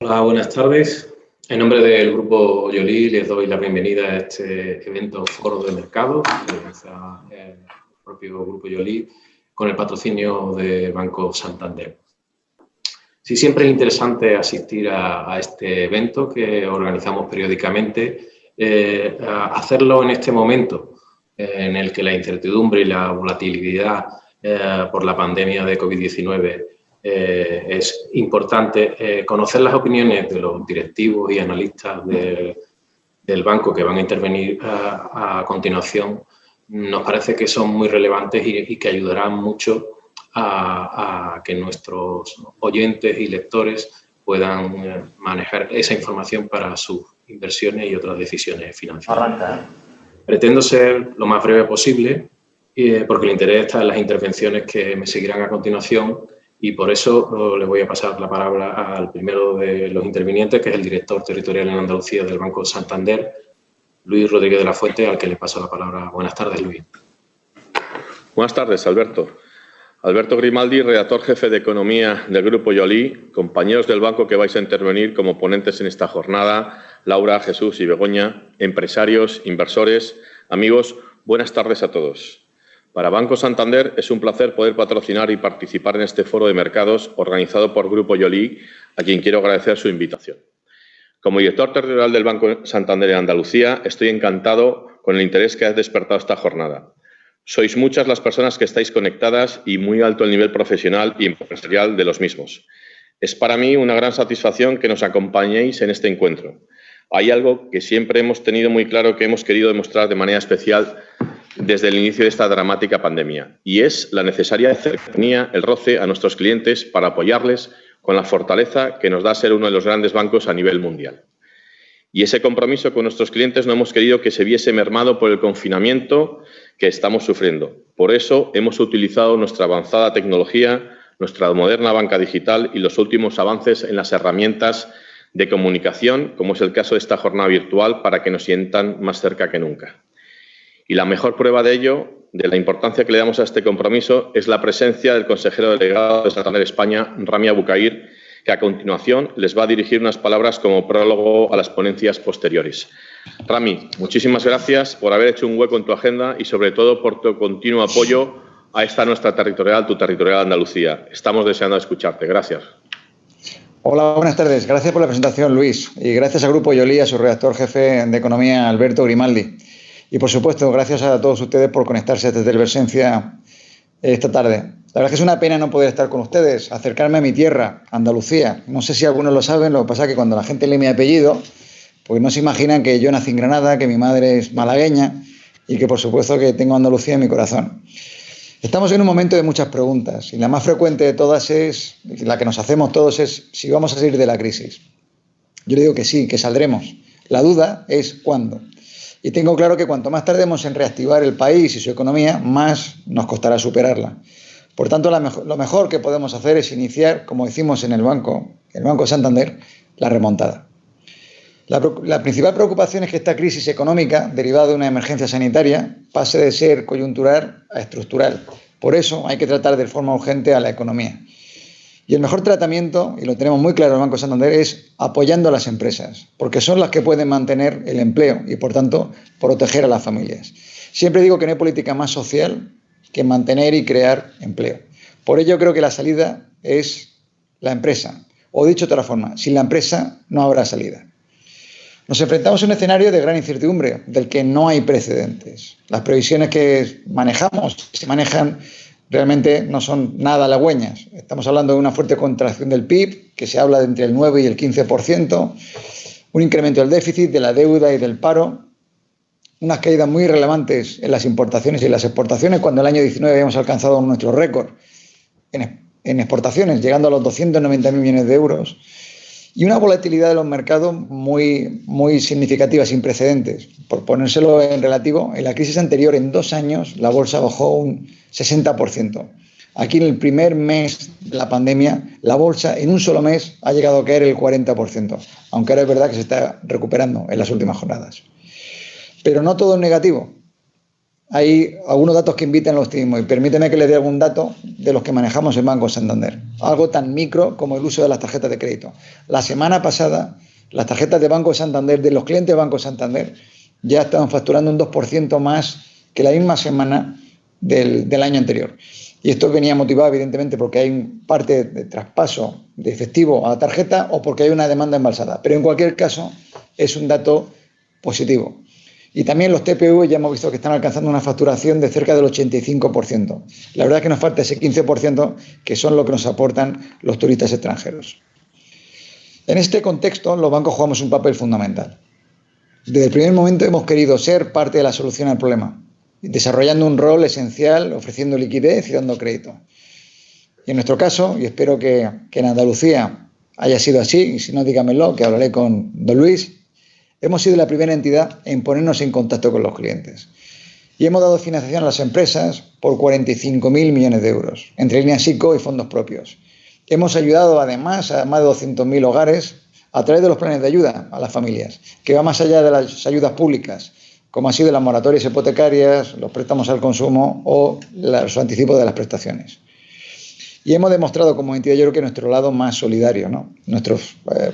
Hola, buenas tardes. En nombre del Grupo Yoli les doy la bienvenida a este evento Foro de Mercado que organiza el propio Grupo Yoli con el patrocinio de Banco Santander. Sí, siempre es interesante asistir a este evento que organizamos periódicamente, hacerlo en este momento en el que la incertidumbre y la volatilidad por la pandemia de COVID-19 es importante conocer las opiniones de los directivos y analistas del banco que van a intervenir a continuación. Nos parece que son muy relevantes y que ayudarán mucho a que nuestros oyentes y lectores puedan manejar esa información para sus inversiones y otras decisiones financieras. Pretendo ser lo más breve posible porque el interés está en las intervenciones que me seguirán a continuación y por eso le voy a pasar la palabra al primero de los intervinientes, que es el director territorial en Andalucía del Banco Santander, Luis Rodríguez de la Fuente, al que le paso la palabra. Buenas tardes, Luis. Buenas tardes, Alberto. Alberto Grimaldi, redactor jefe de Economía del Grupo Yoli, compañeros del banco que vais a intervenir como ponentes en esta jornada, Laura, Jesús y Begoña, empresarios, inversores, amigos, buenas tardes a todos. Para Banco Santander es un placer poder patrocinar y participar en este foro de mercados organizado por Grupo Yoli, a quien quiero agradecer su invitación. Como director territorial del Banco Santander en Andalucía, estoy encantado con el interés que ha despertado esta jornada. Sois muchas las personas que estáis conectadas y muy alto el nivel profesional y empresarial de los mismos. Es para mí una gran satisfacción que nos acompañéis en este encuentro. Hay algo que siempre hemos tenido muy claro que hemos querido demostrar de manera especial desde el inicio de esta dramática pandemia, y es la necesaria cercanía, el roce a nuestros clientes para apoyarles con la fortaleza que nos da ser uno de los grandes bancos a nivel mundial. Y ese compromiso con nuestros clientes no hemos querido que se viese mermado por el confinamiento que estamos sufriendo. Por eso hemos utilizado nuestra avanzada tecnología, nuestra moderna banca digital y los últimos avances en las herramientas de comunicación, como es el caso de esta jornada virtual, para que nos sientan más cerca que nunca. Y la mejor prueba de ello, de la importancia que le damos a este compromiso, es la presencia del consejero delegado de Santander España, Rami Abucair, que a continuación les va a dirigir unas palabras como prólogo a las ponencias posteriores. Rami, muchísimas gracias por haber hecho un hueco en tu agenda y sobre todo por tu continuo apoyo a esta nuestra territorial, tu territorial Andalucía. Estamos deseando escucharte. Gracias. Hola, buenas tardes. Gracias por la presentación, Luis. Y gracias al Grupo Yoli, a su redactor jefe de Economía, Alberto Grimaldi. Y, por supuesto, gracias a todos ustedes por conectarse desde Telversencia esta tarde. La verdad es que es una pena no poder estar con ustedes, acercarme a mi tierra, Andalucía. No sé si algunos lo saben, lo que pasa es que cuando la gente lee mi apellido, pues no se imaginan que yo nací en Granada, que mi madre es malagueña y que, por supuesto, que tengo Andalucía en mi corazón. Estamos en un momento de muchas preguntas y la más frecuente de todas es, la que nos hacemos todos es si vamos a salir de la crisis. Yo le digo que sí, que saldremos. La duda es cuándo. Y tengo claro que cuanto más tardemos en reactivar el país y su economía, más nos costará superarla. Por tanto, lo mejor que podemos hacer es iniciar, como decimos en el Banco Santander, la remontada. La principal preocupación es que esta crisis económica, derivada de una emergencia sanitaria, pase de ser coyuntural a estructural. Por eso hay que tratar de forma urgente a la economía. Y el mejor tratamiento, y lo tenemos muy claro en el Banco Santander, es apoyando a las empresas, porque son las que pueden mantener el empleo y, por tanto, proteger a las familias. Siempre digo que no hay política más social que mantener y crear empleo. Por ello creo que la salida es la empresa. O dicho de otra forma, sin la empresa no habrá salida. Nos enfrentamos a un escenario de gran incertidumbre, del que no hay precedentes. Las previsiones que se manejan, realmente no son nada halagüeñas. Estamos hablando de una fuerte contracción del PIB, que se habla de entre el 9 y el 15%, un incremento del déficit, de la deuda y del paro, unas caídas muy relevantes en las importaciones y en las exportaciones, cuando el año 19 habíamos alcanzado nuestro récord en exportaciones, llegando a los 290.000 millones de euros, y una volatilidad de los mercados muy, muy significativa, sin precedentes. Por ponérselo en relativo, en la crisis anterior, en 2 años, la bolsa bajó un 60%. Aquí, en el primer mes de la pandemia, la bolsa en un solo mes ha llegado a caer el 40%, aunque ahora es verdad que se está recuperando en las últimas jornadas. Pero no todo es negativo. hay algunos datos que invitan al optimismo y permíteme que les dé algún dato de los que manejamos en Banco Santander. Algo tan micro como el uso de las tarjetas de crédito. La semana pasada, las tarjetas de Banco Santander, de los clientes de Banco Santander, ya estaban facturando un 2% más que la misma semana del año anterior. Y esto venía motivado, evidentemente, porque hay parte de traspaso de efectivo a la tarjeta o porque hay una demanda embalsada. Pero en cualquier caso, es un dato positivo. Y también los TPV ya hemos visto que están alcanzando una facturación de cerca del 85%. La verdad es que nos falta ese 15% que son lo que nos aportan los turistas extranjeros. En este contexto, los bancos jugamos un papel fundamental. Desde el primer momento hemos querido ser parte de la solución al problema, desarrollando un rol esencial, ofreciendo liquidez y dando crédito. Y en nuestro caso, y espero que en Andalucía haya sido así, y si no, dígamelo, que hablaré con don Luis, hemos sido la primera entidad en ponernos en contacto con los clientes. Y hemos dado financiación a las empresas por 45.000 millones de euros, entre líneas ICO y fondos propios. Hemos ayudado además a más de 200.000 hogares a través de los planes de ayuda a las familias, que va más allá de las ayudas públicas, como han sido las moratorias hipotecarias, los préstamos al consumo o los anticipos de las prestaciones. Y hemos demostrado como entidad, yo creo que nuestro lado más solidario, ¿no? Nuestra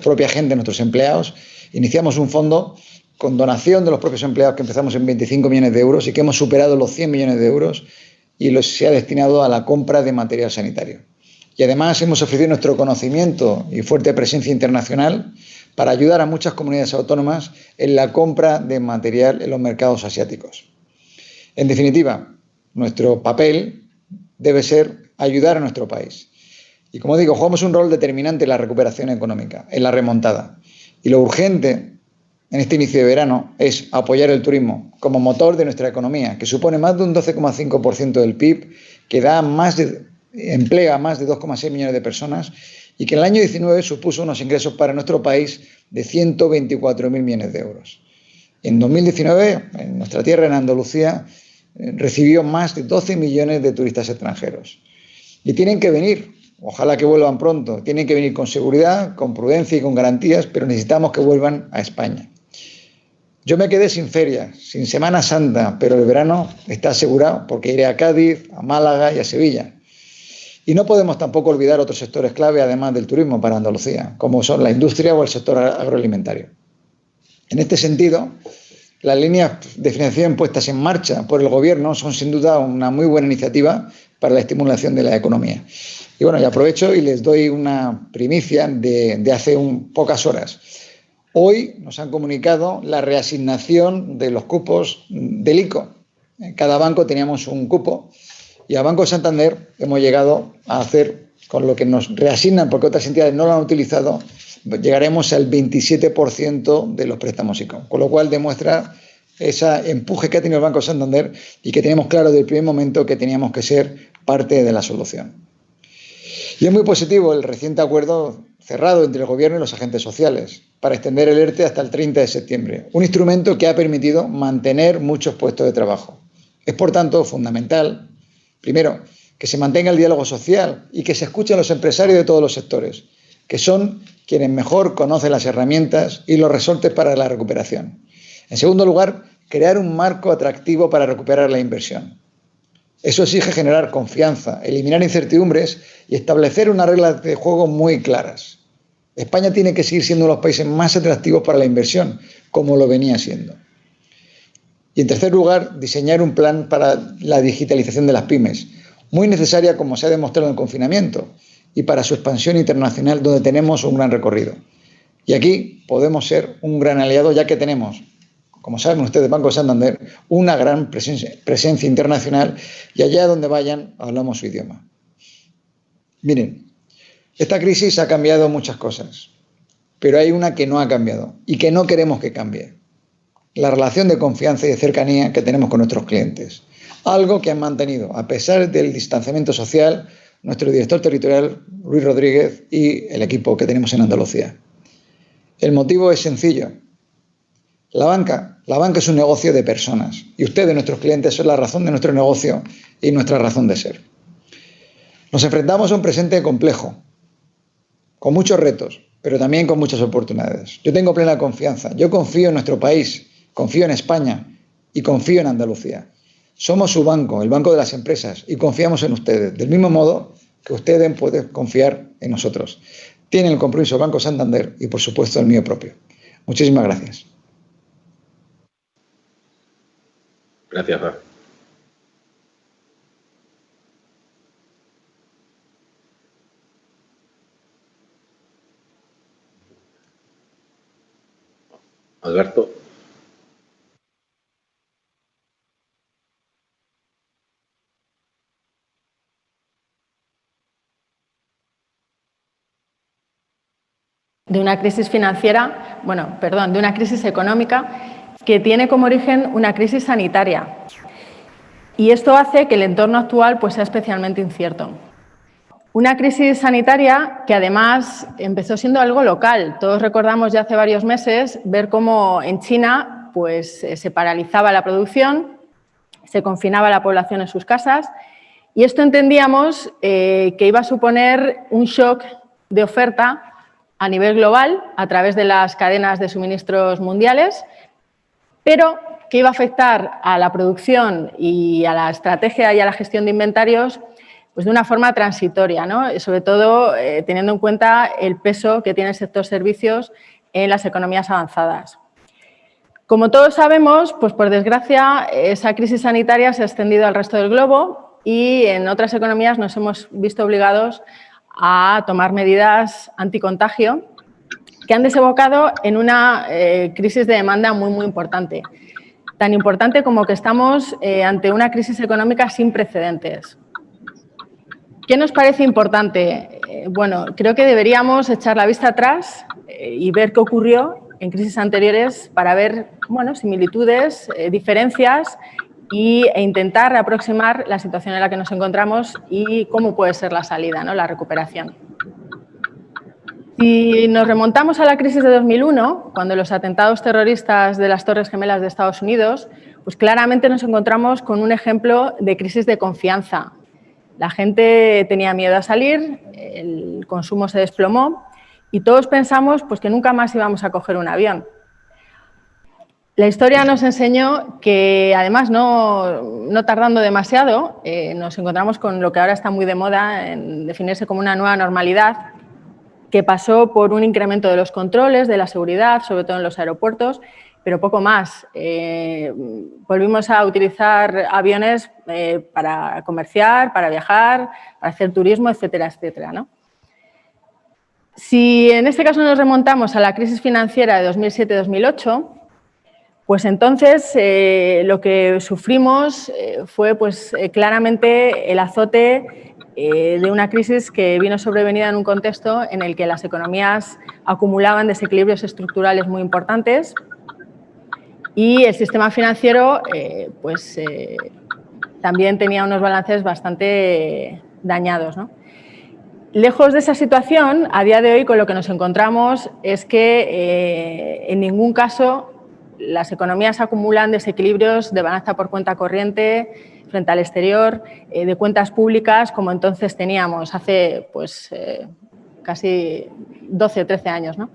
propia gente, nuestros empleados, iniciamos un fondo con donación de los propios empleados que empezamos en 25 millones de euros y que hemos superado los 100 millones de euros y se ha destinado a la compra de material sanitario. Y además hemos ofrecido nuestro conocimiento y fuerte presencia internacional para ayudar a muchas comunidades autónomas en la compra de material en los mercados asiáticos. En definitiva, nuestro papel debe ser ayudar a nuestro país. Y como digo, jugamos un rol determinante en la recuperación económica, en la remontada. Y lo urgente en este inicio de verano es apoyar el turismo como motor de nuestra economía, que supone más de un 12,5% del PIB, que emplea a más de 2,6 millones de personas y que en el año 19 supuso unos ingresos para nuestro país de 124.000 millones de euros. En 2019, en nuestra tierra, en Andalucía, recibió más de 12 millones de turistas extranjeros. Y tienen que venir, ojalá que vuelvan pronto, tienen que venir con seguridad, con prudencia y con garantías, pero necesitamos que vuelvan a España. Yo me quedé sin feria, sin Semana Santa, pero el verano está asegurado porque iré a Cádiz, a Málaga y a Sevilla. Y no podemos tampoco olvidar otros sectores clave, además del turismo, para Andalucía, como son la industria o el sector agroalimentario. En este sentido, las líneas de financiación puestas en marcha por el Gobierno son sin duda una muy buena iniciativa para la estimulación de la economía. Y bueno, y aprovecho y les doy una primicia de hace pocas horas. Hoy nos han comunicado la reasignación de los cupos del ICO. En cada banco teníamos un cupo y a Banco Santander hemos llegado a hacer con lo que nos reasignan, porque otras entidades no lo han utilizado, llegaremos al 27% de los préstamos ICO, con lo cual demuestra ese empuje que ha tenido el Banco Santander y que tenemos claro desde el primer momento que teníamos que ser parte de la solución. Y es muy positivo el reciente acuerdo cerrado entre el Gobierno y los agentes sociales para extender el ERTE hasta el 30 de septiembre, un instrumento que ha permitido mantener muchos puestos de trabajo. Es, por tanto, fundamental, primero, que se mantenga el diálogo social y que se escuchen a los empresarios de todos los sectores, que son quienes mejor conocen las herramientas y los resortes para la recuperación. En segundo lugar, crear un marco atractivo para recuperar la inversión. Eso exige generar confianza, eliminar incertidumbres y establecer unas reglas de juego muy claras. España tiene que seguir siendo uno de los países más atractivos para la inversión, como lo venía siendo. Y en tercer lugar, diseñar un plan para la digitalización de las pymes, muy necesaria como se ha demostrado en el confinamiento y para su expansión internacional donde tenemos un gran recorrido. Y aquí podemos ser un gran aliado ya que tenemos, como saben ustedes, Banco Santander, una gran presencia internacional y allá donde vayan hablamos su idioma. Miren, esta crisis ha cambiado muchas cosas, pero hay una que no ha cambiado y que no queremos que cambie. La relación de confianza y de cercanía que tenemos con nuestros clientes. Algo que han mantenido, a pesar del distanciamiento social, nuestro director territorial, Luis Rodríguez, y el equipo que tenemos en Andalucía. El motivo es sencillo. La banca es un negocio de personas y ustedes, nuestros clientes, son la razón de nuestro negocio y nuestra razón de ser. Nos enfrentamos a un presente complejo, con muchos retos, pero también con muchas oportunidades. Yo tengo plena confianza. Yo confío en nuestro país, confío en España y confío en Andalucía. Somos su banco, el banco de las empresas, y confiamos en ustedes, del mismo modo que ustedes pueden confiar en nosotros. Tienen el compromiso del Banco Santander y, por supuesto, el mío propio. Muchísimas gracias. Gracias, Fer. Alberto. De una crisis financiera, de una crisis económica que tiene como origen una crisis sanitaria. Y esto hace que el entorno actual pues, sea especialmente incierto. Una crisis sanitaria que además empezó siendo algo local. Todos recordamos ya hace varios meses ver cómo en China pues, se paralizaba la producción, se confinaba la población en sus casas y esto entendíamos que iba a suponer un shock de oferta a nivel global a través de las cadenas de suministros mundiales, pero que iba a afectar a la producción y a la estrategia y a la gestión de inventarios pues de una forma transitoria, ¿no? Sobre todo teniendo en cuenta el peso que tiene el sector servicios en las economías avanzadas. Como todos sabemos, pues por desgracia, esa crisis sanitaria se ha extendido al resto del globo y en otras economías nos hemos visto obligados a tomar medidas anticontagio que han desembocado en una crisis de demanda muy importante. Tan importante como que estamos ante una crisis económica sin precedentes. ¿Qué nos parece importante? Bueno, creo que deberíamos echar la vista atrás y ver qué ocurrió en crisis anteriores para ver similitudes, diferencias e intentar aproximar la situación en la que nos encontramos y cómo puede ser la salida, ¿no? La recuperación. Si nos remontamos a la crisis de 2001, cuando los atentados terroristas de las Torres Gemelas de Estados Unidos, pues claramente nos encontramos con un ejemplo de crisis de confianza. La gente tenía miedo a salir, el consumo se desplomó y todos pensamos pues, que nunca más íbamos a coger un avión. La historia nos enseñó que, además, no tardando demasiado, nos encontramos con lo que ahora está muy de moda en definirse como una nueva normalidad, que pasó por un incremento de los controles, de la seguridad, sobre todo en los aeropuertos, pero poco más. Volvimos a utilizar aviones para comerciar, para viajar, para hacer turismo, etcétera, etcétera, ¿no? Si en este caso nos remontamos a la crisis financiera de 2007-2008, pues entonces lo que sufrimos fue pues, claramente el azote de una crisis que vino sobrevenida en un contexto en el que las economías acumulaban desequilibrios estructurales muy importantes y el sistema financiero también tenía unos balances bastante dañados, ¿no? Lejos de esa situación, a día de hoy con lo que nos encontramos es que en ningún caso las economías acumulan desequilibrios de balanza por cuenta corriente frente al exterior, de cuentas públicas, como entonces teníamos hace casi 12 o 13 años, ¿no?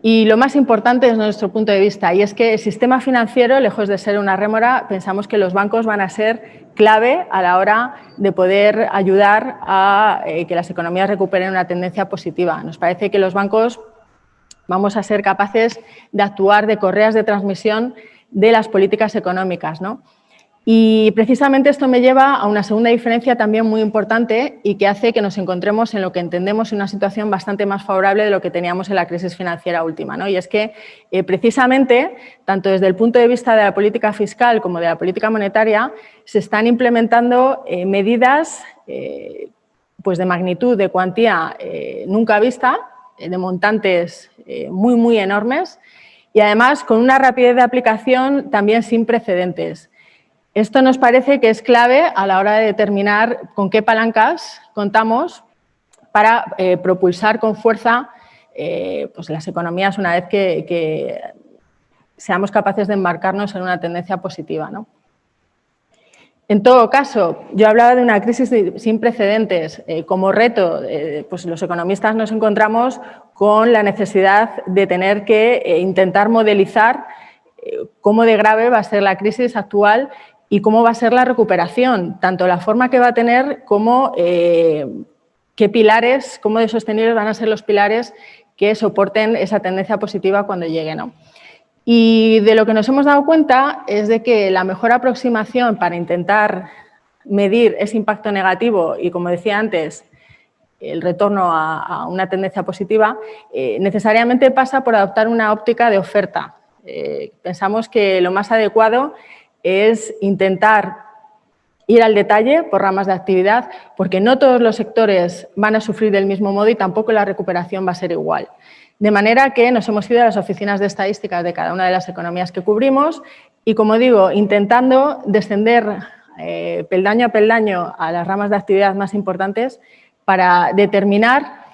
Y lo más importante desde nuestro punto de vista, y es que el sistema financiero, lejos de ser una rémora, pensamos que los bancos van a ser clave a la hora de poder ayudar a que las economías recuperen una tendencia positiva. Nos parece que los bancos vamos a ser capaces de actuar de correas de transmisión de las políticas económicas, ¿no? Y precisamente esto me lleva a una segunda diferencia también muy importante y que hace que nos encontremos en lo que entendemos en una situación bastante más favorable de lo que teníamos en la crisis financiera última, ¿no? Y es que precisamente, tanto desde el punto de vista de la política fiscal como de la política monetaria, se están implementando medidas pues de magnitud, de cuantía nunca vista, de montantes muy enormes y además con una rapidez de aplicación también sin precedentes. Esto nos parece que es clave a la hora de determinar con qué palancas contamos para propulsar con fuerza pues las economías una vez que seamos capaces de embarcarnos en una tendencia positiva, ¿no? En todo caso, yo hablaba de una crisis sin precedentes. Como reto, pues los economistas nos encontramos con la necesidad de tener que intentar modelizar cómo de grave va a ser la crisis actual y cómo va a ser la recuperación, tanto la forma que va a tener como qué pilares, cómo de sostenibles van a ser los pilares que soporten esa tendencia positiva cuando llegue, ¿no? Y de lo que nos hemos dado cuenta es de que la mejor aproximación para intentar medir ese impacto negativo y, como decía antes, el retorno a una tendencia positiva, necesariamente pasa por adoptar una óptica de oferta. Pensamos que lo más adecuado es intentar ir al detalle por ramas de actividad, porque no todos los sectores van a sufrir del mismo modo y tampoco la recuperación va a ser igual. De manera que nos hemos ido a las oficinas de estadísticas de cada una de las economías que cubrimos y, como digo, intentando descender peldaño a peldaño a las ramas de actividad más importantes para determinar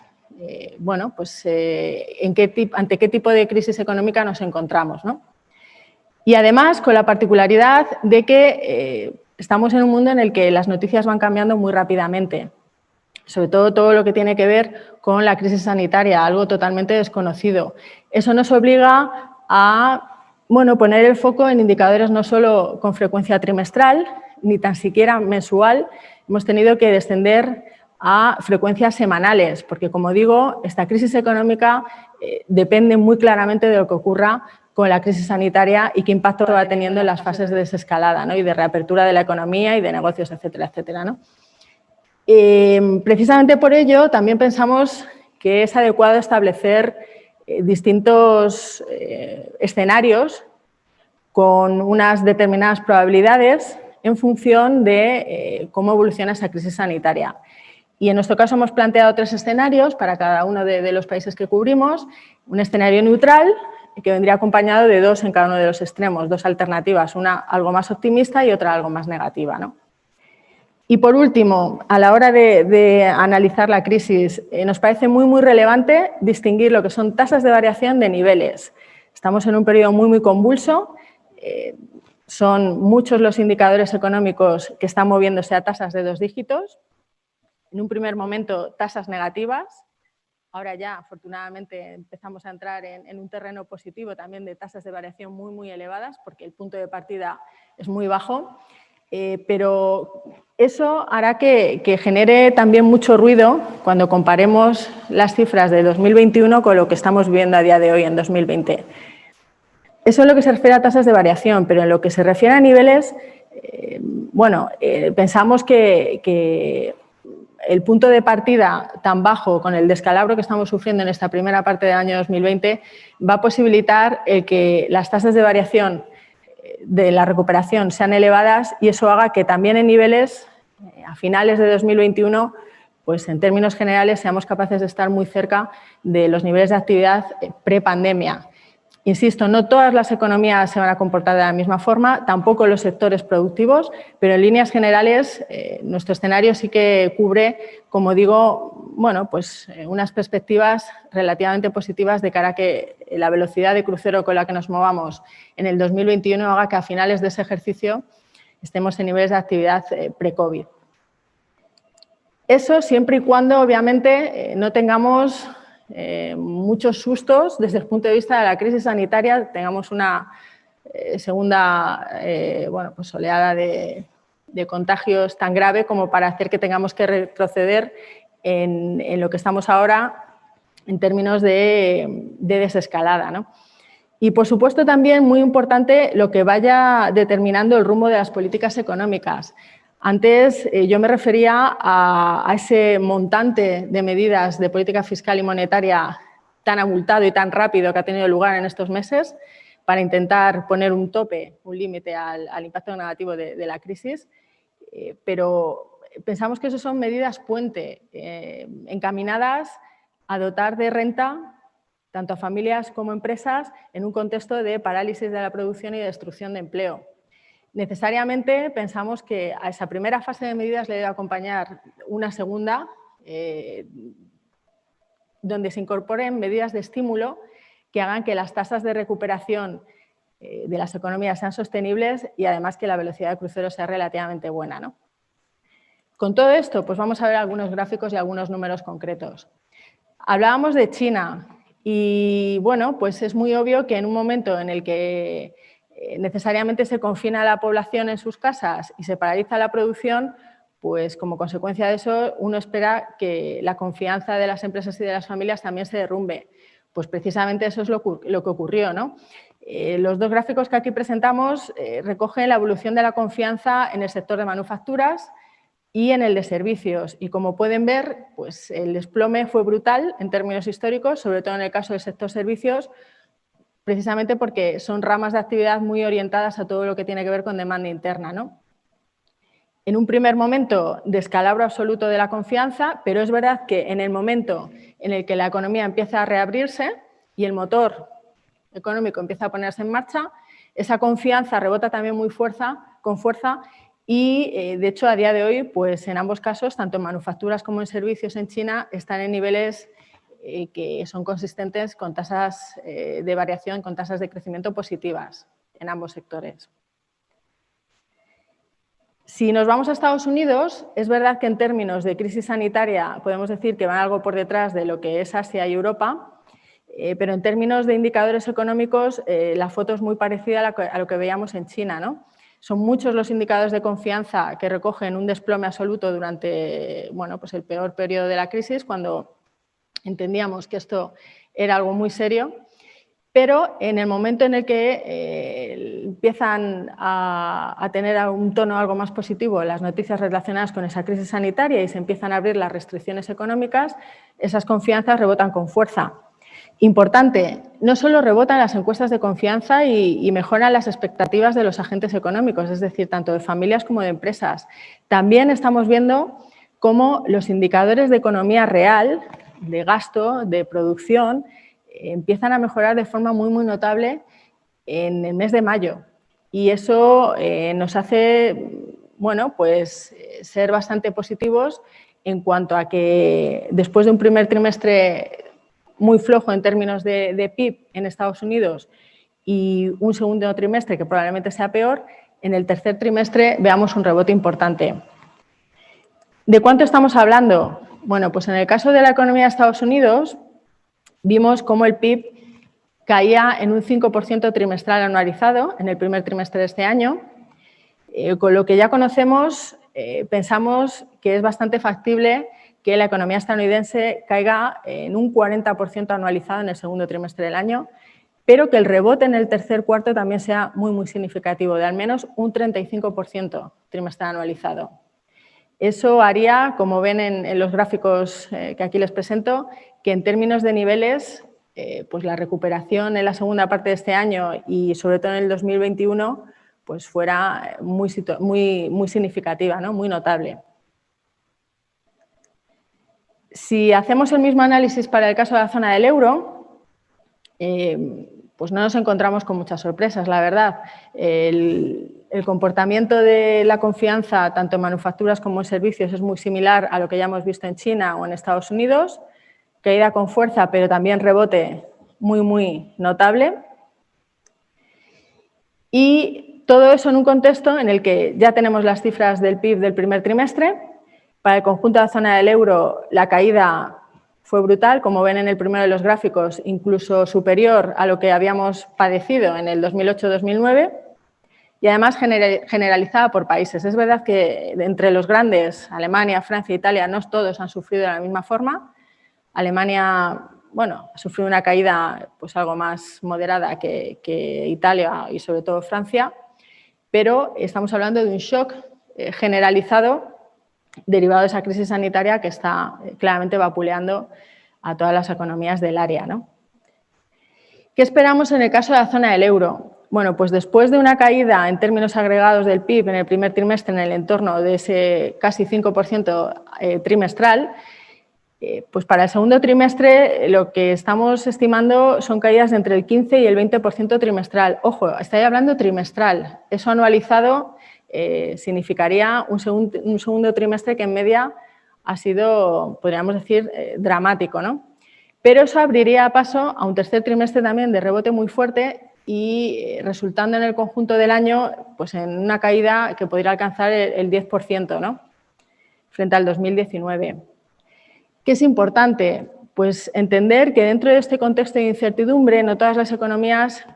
bueno, pues, ante qué tipo de crisis económica nos encontramos, ¿no? Y además con la particularidad de que estamos en un mundo en el que las noticias van cambiando muy rápidamente, sobre todo lo que tiene que ver con la crisis sanitaria, algo totalmente desconocido. Eso nos obliga a, bueno, poner el foco en indicadores no solo con frecuencia trimestral, ni tan siquiera mensual. Hemos tenido que descender a frecuencias semanales, porque, como digo, esta crisis económica depende muy claramente de lo que ocurra con la crisis sanitaria y qué impacto va teniendo en las fases de desescalada, ¿no? Y de reapertura de la economía y de negocios, etcétera, etcétera, ¿no? Precisamente por ello también pensamos que es adecuado establecer distintos escenarios con unas determinadas probabilidades en función de cómo evoluciona esa crisis sanitaria. Y en nuestro caso hemos planteado 3 escenarios para cada uno de los países que cubrimos. Un escenario neutral, que vendría acompañado de 2 en cada uno de los extremos, 2 alternativas, una algo más optimista y otra algo más negativa, ¿no? Y por último, a la hora de analizar la crisis, nos parece muy relevante distinguir lo que son tasas de variación de niveles. Estamos en un periodo muy convulso, son muchos los indicadores económicos que están moviéndose a tasas de 2 dígitos. En un primer momento, tasas negativas. Ahora ya, afortunadamente, empezamos a entrar en un terreno positivo también de tasas de variación muy elevadas, porque el punto de partida es muy bajo. Pero eso hará que genere también mucho ruido cuando comparemos las cifras de 2021 con lo que estamos viendo a día de hoy en 2020. Eso es lo que se refiere a tasas de variación, pero en lo que se refiere a niveles, bueno, pensamos que el punto de partida tan bajo con el descalabro que estamos sufriendo en esta primera parte del año 2020 va a posibilitar que las tasas de variación de la recuperación sean elevadas y eso haga que también en niveles a finales de 2021, pues en términos generales seamos capaces de estar muy cerca de los niveles de actividad prepandemia. Insisto, no todas las economías se van a comportar de la misma forma, tampoco los sectores productivos, pero en líneas generales nuestro escenario sí que cubre, como digo, bueno, pues unas perspectivas relativamente positivas de cara a que la velocidad de crucero con la que nos movamos en el 2021 haga que a finales de ese ejercicio estemos en niveles de actividad pre-COVID. Eso siempre y cuando, obviamente, no tengamos muchos sustos desde el punto de vista de la crisis sanitaria, tengamos una segunda bueno, pues oleada de contagios tan grave como para hacer que tengamos que retroceder en lo que estamos ahora en términos de desescalada, ¿no? Y, por supuesto, también muy importante lo que vaya determinando el rumbo de las políticas económicas. Antes yo me refería a ese montante de medidas de política fiscal y monetaria tan abultado y tan rápido que ha tenido lugar en estos meses para intentar poner un tope, un límite al impacto negativo de la crisis, pero pensamos que eso son medidas puente, encaminadas a dotar de renta tanto a familias como a empresas en un contexto de parálisis de la producción y de destrucción de empleo. Necesariamente pensamos que a esa primera fase de medidas le debe acompañar una segunda, donde se incorporen medidas de estímulo que hagan que las tasas de recuperación de las economías sean sostenibles y además que la velocidad de crucero sea relativamente buena, ¿no? Con todo esto, pues vamos a ver algunos gráficos y algunos números concretos. Hablábamos de China y, bueno, pues es muy obvio que en un momento en el que necesariamente se confina a la población en sus casas y se paraliza la producción, pues como consecuencia de eso uno espera que la confianza de las empresas y de las familias también se derrumbe. Pues precisamente eso es lo que ocurrió, ¿no? Los dos gráficos que aquí presentamos recogen la evolución de la confianza en el sector de manufacturas y en el de servicios. Y como pueden ver, pues el desplome fue brutal en términos históricos, sobre todo en el caso del sector servicios, precisamente porque son ramas de actividad muy orientadas a todo lo que tiene que ver con demanda interna, ¿no? En un primer momento, descalabro absoluto de la confianza, pero es verdad que en el momento en el que la economía empieza a reabrirse y el motor económico empieza a ponerse en marcha, esa confianza rebota también con fuerza y, de hecho, a día de hoy, pues en ambos casos, tanto en manufacturas como en servicios en China, están en niveles que son consistentes con tasas de variación, con tasas de crecimiento positivas en ambos sectores. Si nos vamos a Estados Unidos, es verdad que en términos de crisis sanitaria podemos decir que van algo por detrás de lo que es Asia y Europa, pero en términos de indicadores económicos la foto es muy parecida a lo que veíamos en China, ¿no? Son muchos los indicadores de confianza que recogen un desplome absoluto durante, bueno, pues el peor periodo de la crisis, cuando entendíamos que esto era algo muy serio. Pero en el momento en el que empiezan a tener un tono algo más positivo las noticias relacionadas con esa crisis sanitaria y se empiezan a abrir las restricciones económicas, esas confianzas rebotan con fuerza. Importante, no solo rebotan las encuestas de confianza y mejoran las expectativas de los agentes económicos, es decir, tanto de familias como de empresas. También estamos viendo cómo los indicadores de economía real, de gasto, de producción, empiezan a mejorar de forma muy, muy notable en el mes de mayo. Y eso nos hace, bueno, pues ser bastante positivos en cuanto a que después de un primer trimestre muy flojo en términos de PIB en Estados Unidos y un segundo trimestre que probablemente sea peor, en el tercer trimestre veamos un rebote importante. ¿De cuánto estamos hablando? Bueno, pues en el caso de la economía de Estados Unidos, vimos cómo el PIB caía en un 5% trimestral anualizado en el primer trimestre de este año. Con lo que ya conocemos, pensamos que es bastante factible que la economía estadounidense caiga en un 40% anualizado en el segundo trimestre del año, pero que el rebote en el tercer cuarto también sea muy, muy significativo, de al menos un 35% trimestral anualizado. Eso haría, como ven en los gráficos que aquí les presento, que en términos de niveles, pues la recuperación en la segunda parte de este año y sobre todo en el 2021, pues fuera muy significativa, ¿no? Muy notable. Si hacemos el mismo análisis para el caso de la zona del euro, pues no nos encontramos con muchas sorpresas, la verdad. El comportamiento de la confianza, tanto en manufacturas como en servicios, es muy similar a lo que ya hemos visto en China o en Estados Unidos. Caída con fuerza, pero también rebote muy, muy notable. Y todo eso en un contexto en el que ya tenemos las cifras del PIB del primer trimestre. Para el conjunto de la zona del euro, la caída fue brutal, como ven en el primero de los gráficos, incluso superior a lo que habíamos padecido en el 2008-2009 y además generalizada por países. Es verdad que entre los grandes, Alemania, Francia e Italia, no todos han sufrido de la misma forma. Alemania, bueno, ha sufrido una caída pues algo más moderada que Italia y sobre todo Francia, pero estamos hablando de un shock generalizado derivado de esa crisis sanitaria que está claramente vapuleando a todas las economías del área, ¿no? ¿Qué esperamos en el caso de la zona del euro? Bueno, pues después de una caída en términos agregados del PIB en el primer trimestre en el entorno de ese casi 5% trimestral, pues para el segundo trimestre lo que estamos estimando son caídas de entre el 15 y el 20% trimestral. Ojo, estoy hablando trimestral. Eso anualizado significaría un segundo trimestre que en media ha sido, podríamos decir, dramático, ¿no? Pero eso abriría paso a un tercer trimestre también de rebote muy fuerte y resultando en el conjunto del año pues en una caída que podría alcanzar el 10%, ¿no? Frente al 2019. ¿Qué es importante? Pues entender que dentro de este contexto de incertidumbre no todas las economías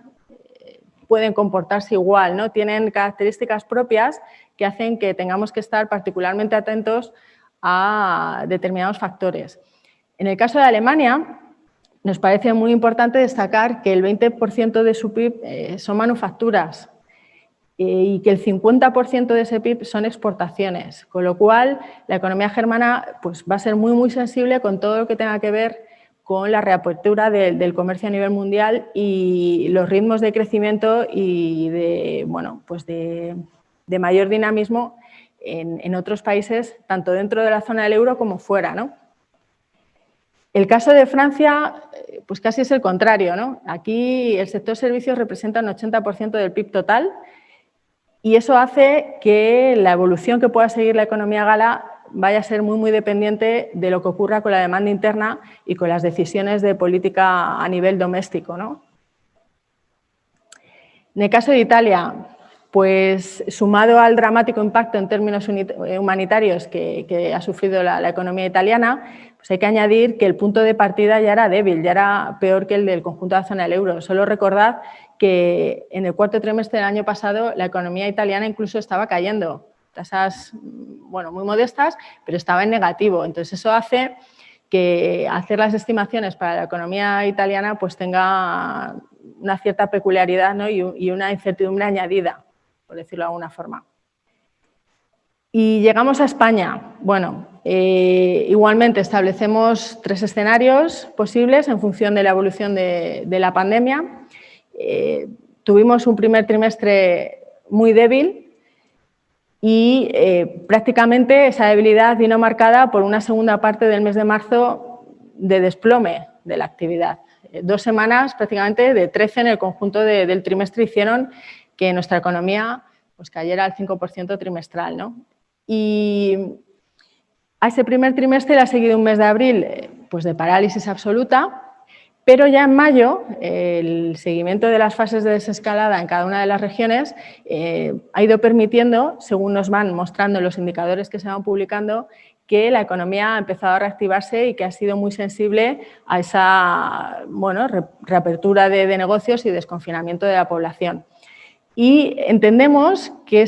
pueden comportarse igual, ¿no? Tienen características propias que hacen que tengamos que estar particularmente atentos a determinados factores. En el caso de Alemania, nos parece muy importante destacar que el 20% de su PIB son manufacturas y que el 50% de ese PIB son exportaciones, con lo cual la economía germana pues, va a ser muy sensible con todo lo que tenga que ver con la reapertura del comercio a nivel mundial y los ritmos de crecimiento y de, bueno, pues de mayor dinamismo en otros países, tanto dentro de la zona del euro como fuera, ¿no? El caso de Francia, pues casi es el contrario, ¿no? Aquí el sector servicios representa un 80% del PIB total y eso hace que la evolución que pueda seguir la economía gala vaya a ser muy dependiente de lo que ocurra con la demanda interna y con las decisiones de política a nivel doméstico, ¿no? En el caso de Italia, pues sumado al dramático impacto en términos humanitarios que ha sufrido la economía italiana, pues hay que añadir que el punto de partida ya era débil, ya era peor que el del conjunto de la zona del euro. Solo recordad que en el cuarto trimestre del año pasado la economía italiana incluso estaba cayendo, tasas bueno, muy modestas, pero estaba en negativo. Entonces eso hace que hacer las estimaciones para la economía italiana pues tenga una cierta peculiaridad, ¿no? y una incertidumbre añadida, por decirlo de alguna forma. Y llegamos a España. Bueno, igualmente establecemos 3 escenarios posibles en función de la evolución de la pandemia. Tuvimos un primer trimestre muy débil y prácticamente esa debilidad vino marcada por una segunda parte del mes de marzo de desplome de la actividad. 2 semanas prácticamente de 13 en el conjunto del trimestre hicieron que nuestra economía pues, cayera al 5% trimestral, ¿no? Y a ese primer trimestre le ha seguido un mes de abril pues, de parálisis absoluta, pero ya en mayo el seguimiento de las fases de desescalada en cada una de las regiones ha ido permitiendo, según nos van mostrando los indicadores que se van publicando, que la economía ha empezado a reactivarse y que ha sido muy sensible a esa bueno, reapertura de negocios y desconfinamiento de la población. Y entendemos que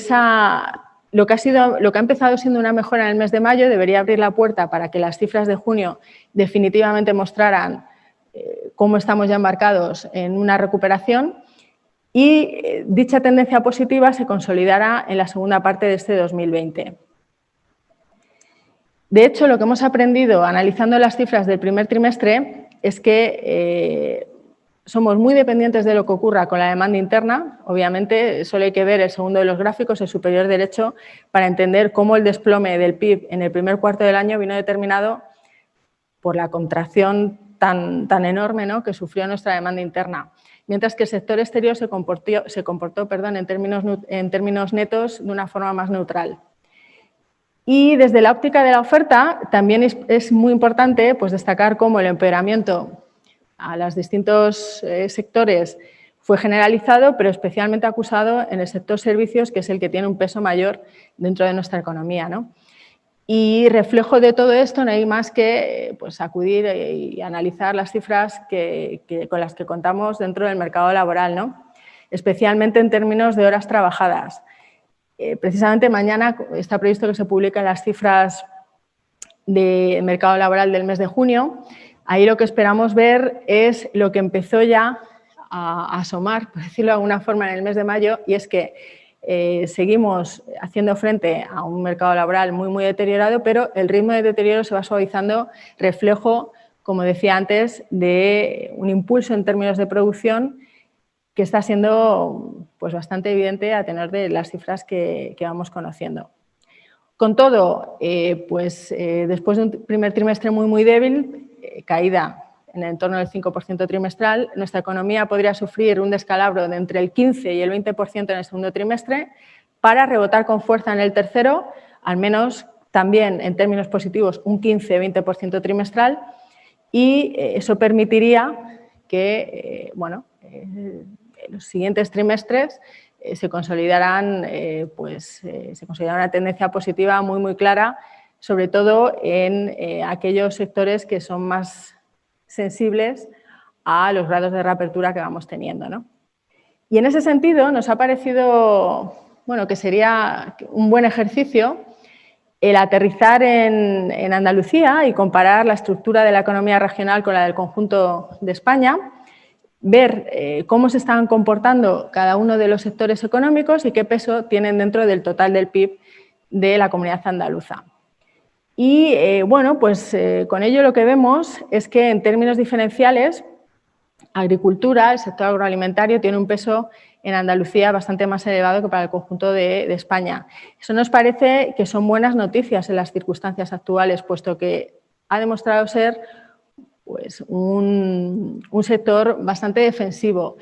lo que ha empezado siendo una mejora en el mes de mayo debería abrir la puerta para que las cifras de junio definitivamente mostraran cómo estamos ya embarcados en una recuperación y dicha tendencia positiva se consolidará en la segunda parte de este 2020. De hecho, lo que hemos aprendido analizando las cifras del primer trimestre es que somos muy dependientes de lo que ocurra con la demanda interna. Obviamente, solo hay que ver el segundo de los gráficos, el superior derecho, para entender cómo el desplome del PIB en el primer cuarto del año vino determinado por la contracción tan enorme, ¿no?, que sufrió nuestra demanda interna. Mientras que el sector exterior se comportó en términos netos de una forma más neutral. Y desde la óptica de la oferta también es muy importante pues, destacar cómo el empeoramiento a los distintos sectores fue generalizado, pero especialmente acusado en el sector servicios, que es el que tiene un peso mayor dentro de nuestra economía, ¿no? Y reflejo de todo esto no hay más que pues, acudir y analizar las cifras con las que contamos dentro del mercado laboral, ¿no? Especialmente en términos de horas trabajadas. Precisamente mañana está previsto que se publiquen las cifras del mercado laboral del mes de junio. Ahí lo que esperamos ver es lo que empezó ya a asomar, por decirlo de alguna forma, en el mes de mayo, y es que seguimos haciendo frente a un mercado laboral muy deteriorado, pero el ritmo de deterioro se va suavizando, reflejo, como decía antes, de un impulso en términos de producción que está siendo pues, bastante evidente a tenor de las cifras que vamos conociendo. Con todo, después de un primer trimestre muy débil, caída en el entorno del 5% trimestral, nuestra economía podría sufrir un descalabro de entre el 15 y el 20% en el segundo trimestre para rebotar con fuerza en el tercero, al menos también en términos positivos un 15-20% trimestral, y eso permitiría que los siguientes trimestres se consolidarán una tendencia positiva muy clara, sobre todo en aquellos sectores que son más sensibles a los grados de reapertura que vamos teniendo, ¿no? Y en ese sentido nos ha parecido, bueno, que sería un buen ejercicio el aterrizar en Andalucía y comparar la estructura de la economía regional con la del conjunto de España, ver cómo se están comportando cada uno de los sectores económicos y qué peso tienen dentro del total del PIB de la comunidad andaluza. Y bueno, pues con ello lo que vemos es que en términos diferenciales, agricultura, el sector agroalimentario, tiene un peso en Andalucía bastante más elevado que para el conjunto de España. Eso nos parece que son buenas noticias en las circunstancias actuales, puesto que ha demostrado ser pues, un sector bastante defensivo.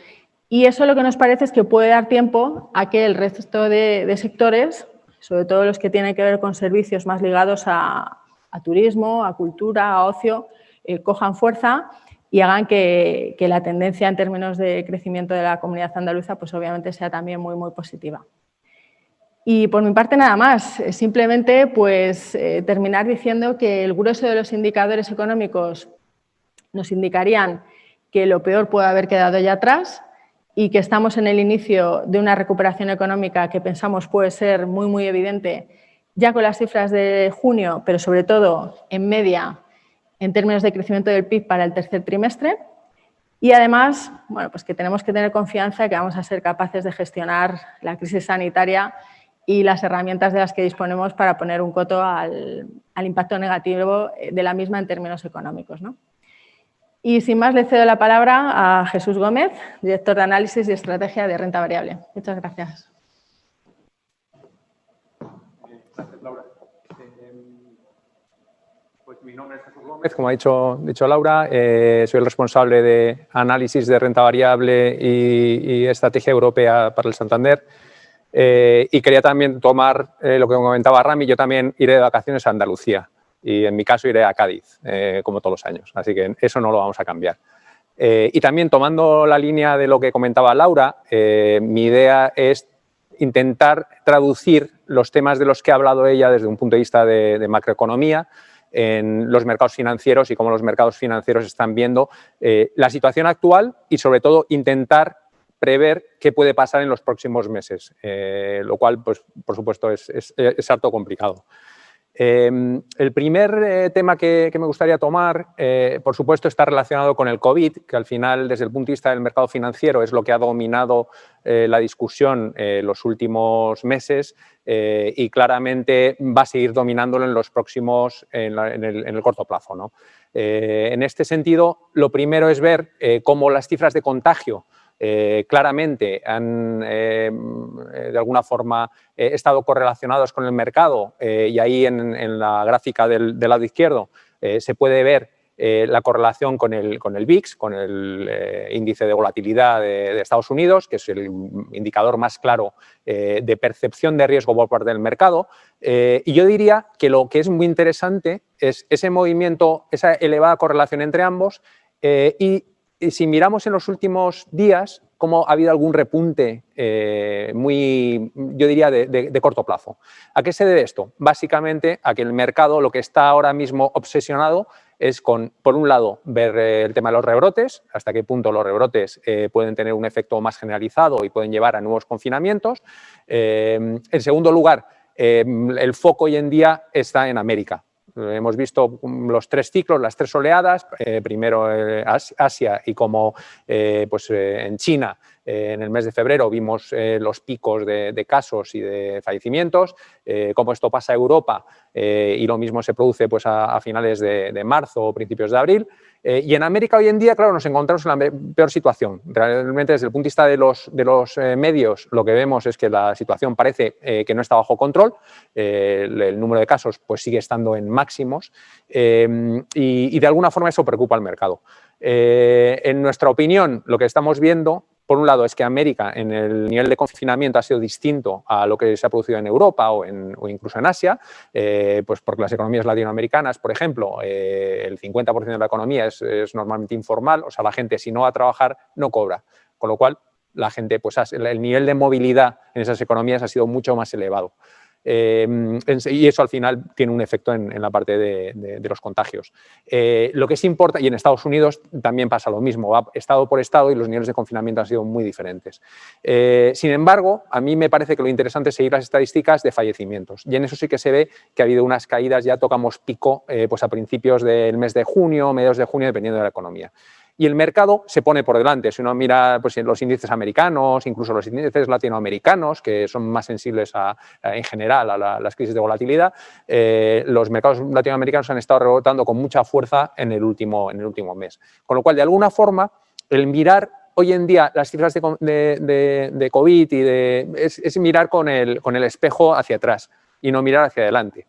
Y eso lo que nos parece es que puede dar tiempo a que el resto de sectores, sobre todo los que tienen que ver con servicios más ligados a turismo, a cultura, a ocio, cojan fuerza y hagan que la tendencia en términos de crecimiento de la comunidad andaluza pues obviamente sea también muy, muy positiva. Y por mi parte nada más, simplemente pues terminar diciendo que el grueso de los indicadores económicos nos indicarían que lo peor puede haber quedado ya atrás y que estamos en el inicio de una recuperación económica que pensamos puede ser muy, muy evidente ya con las cifras de junio, pero sobre todo en media en términos de crecimiento del PIB para el tercer trimestre. Y además, bueno, pues que tenemos que tener confianza en que vamos a ser capaces de gestionar la crisis sanitaria y las herramientas de las que disponemos para poner un coto al impacto negativo de la misma en términos económicos, ¿no? Y sin más, le cedo la palabra a Jesús Gómez, director de Análisis y Estrategia de Renta Variable. Muchas gracias. Gracias, Laura. Pues mi nombre es Jesús Gómez, como ha dicho Laura, soy el responsable de análisis de renta variable y estrategia europea para el Santander. Y quería también tomar lo que comentaba Rami, yo también iré de vacaciones a Andalucía y en mi caso iré a Cádiz, como todos los años, así que eso no lo vamos a cambiar. Y también tomando la línea de lo que comentaba Laura, mi idea es intentar traducir los temas de los que ha hablado ella desde un punto de vista de macroeconomía en los mercados financieros y cómo los mercados financieros están viendo la situación actual y sobre todo intentar prever qué puede pasar en los próximos meses, lo cual, pues, por supuesto, es harto complicado. El primer tema que me gustaría tomar, por supuesto, está relacionado con el COVID, que al final, desde el punto de vista del mercado financiero, es lo que ha dominado la discusión los últimos meses y claramente va a seguir dominándolo en los próximos, en el corto plazo, ¿no? En este sentido, lo primero es ver cómo las cifras de contagio claramente han, de alguna forma, estado correlacionados con el mercado y ahí en la gráfica del lado izquierdo se puede ver la correlación con el VIX, con el índice de volatilidad de Estados Unidos, que es el indicador más claro de percepción de riesgo por parte del mercado. Y yo diría que lo que es muy interesante es ese movimiento, esa elevada correlación entre ambos y si miramos en los últimos días cómo ha habido algún repunte muy, yo diría, de corto plazo. ¿A qué se debe esto? Básicamente a que el mercado lo que está ahora mismo obsesionado es con, por un lado, ver el tema de los rebrotes, hasta qué punto los rebrotes pueden tener un efecto más generalizado y pueden llevar a nuevos confinamientos. En segundo lugar, el foco hoy en día está en América. Hemos visto los tres ciclos, las tres oleadas, primero Asia y como pues, en China en el mes de febrero vimos los picos de casos y de fallecimientos, como esto pasa a Europa y lo mismo se produce pues, a finales de marzo o principios de abril. Y en América hoy en día, claro, nos encontramos en la peor situación. Realmente desde el punto de vista de los medios lo que vemos es que la situación parece que no está bajo control, el número de casos pues, sigue estando en máximos y de alguna forma eso preocupa al mercado. En nuestra opinión, lo que estamos viendo, por un lado, es que América en el nivel de confinamiento ha sido distinto a lo que se ha producido en Europa o incluso en Asia, pues porque las economías latinoamericanas, por ejemplo, el 50% de la economía es normalmente informal, o sea, la gente si no va a trabajar no cobra, con lo cual la gente, pues el nivel de movilidad en esas economías ha sido mucho más elevado. y eso al final tiene un efecto en la parte de los contagios. Lo que es importante, y en Estados Unidos también pasa lo mismo, va estado por estado y los niveles de confinamiento han sido muy diferentes. Sin embargo, a mí me parece que lo interesante es seguir las estadísticas de fallecimientos, y en eso sí que se ve que ha habido unas caídas, ya tocamos pico pues a principios del mes de junio, mediados de junio, dependiendo de la economía. Y el mercado se pone por delante. Si uno mira pues, los índices americanos, incluso los índices latinoamericanos, que son más sensibles en general a las crisis de volatilidad, los mercados latinoamericanos han estado rebotando con mucha fuerza en el último mes. Con lo cual, de alguna forma, el mirar hoy en día las cifras de COVID es mirar con el espejo hacia atrás y no mirar hacia adelante.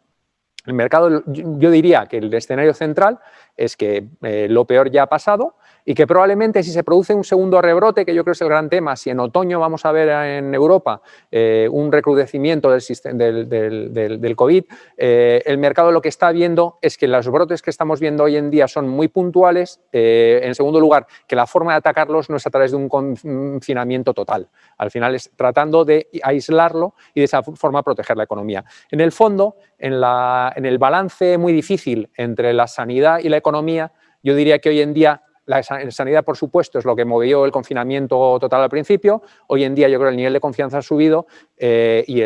El mercado, yo diría que el escenario central es que lo peor ya ha pasado y que probablemente si se produce un segundo rebrote, que yo creo que es el gran tema, si en otoño vamos a ver en Europa un recrudecimiento del COVID, el mercado lo que está viendo es que los brotes que estamos viendo hoy en día son muy puntuales. En segundo lugar, que la forma de atacarlos no es a través de un confinamiento total. Al final es tratando de aislarlo y de esa forma proteger la economía. En el fondo, en el balance muy difícil entre la sanidad y la economía, yo diría que hoy en día la sanidad, por supuesto, es lo que movió el confinamiento total al principio. Hoy en día yo creo que el nivel de confianza ha subido y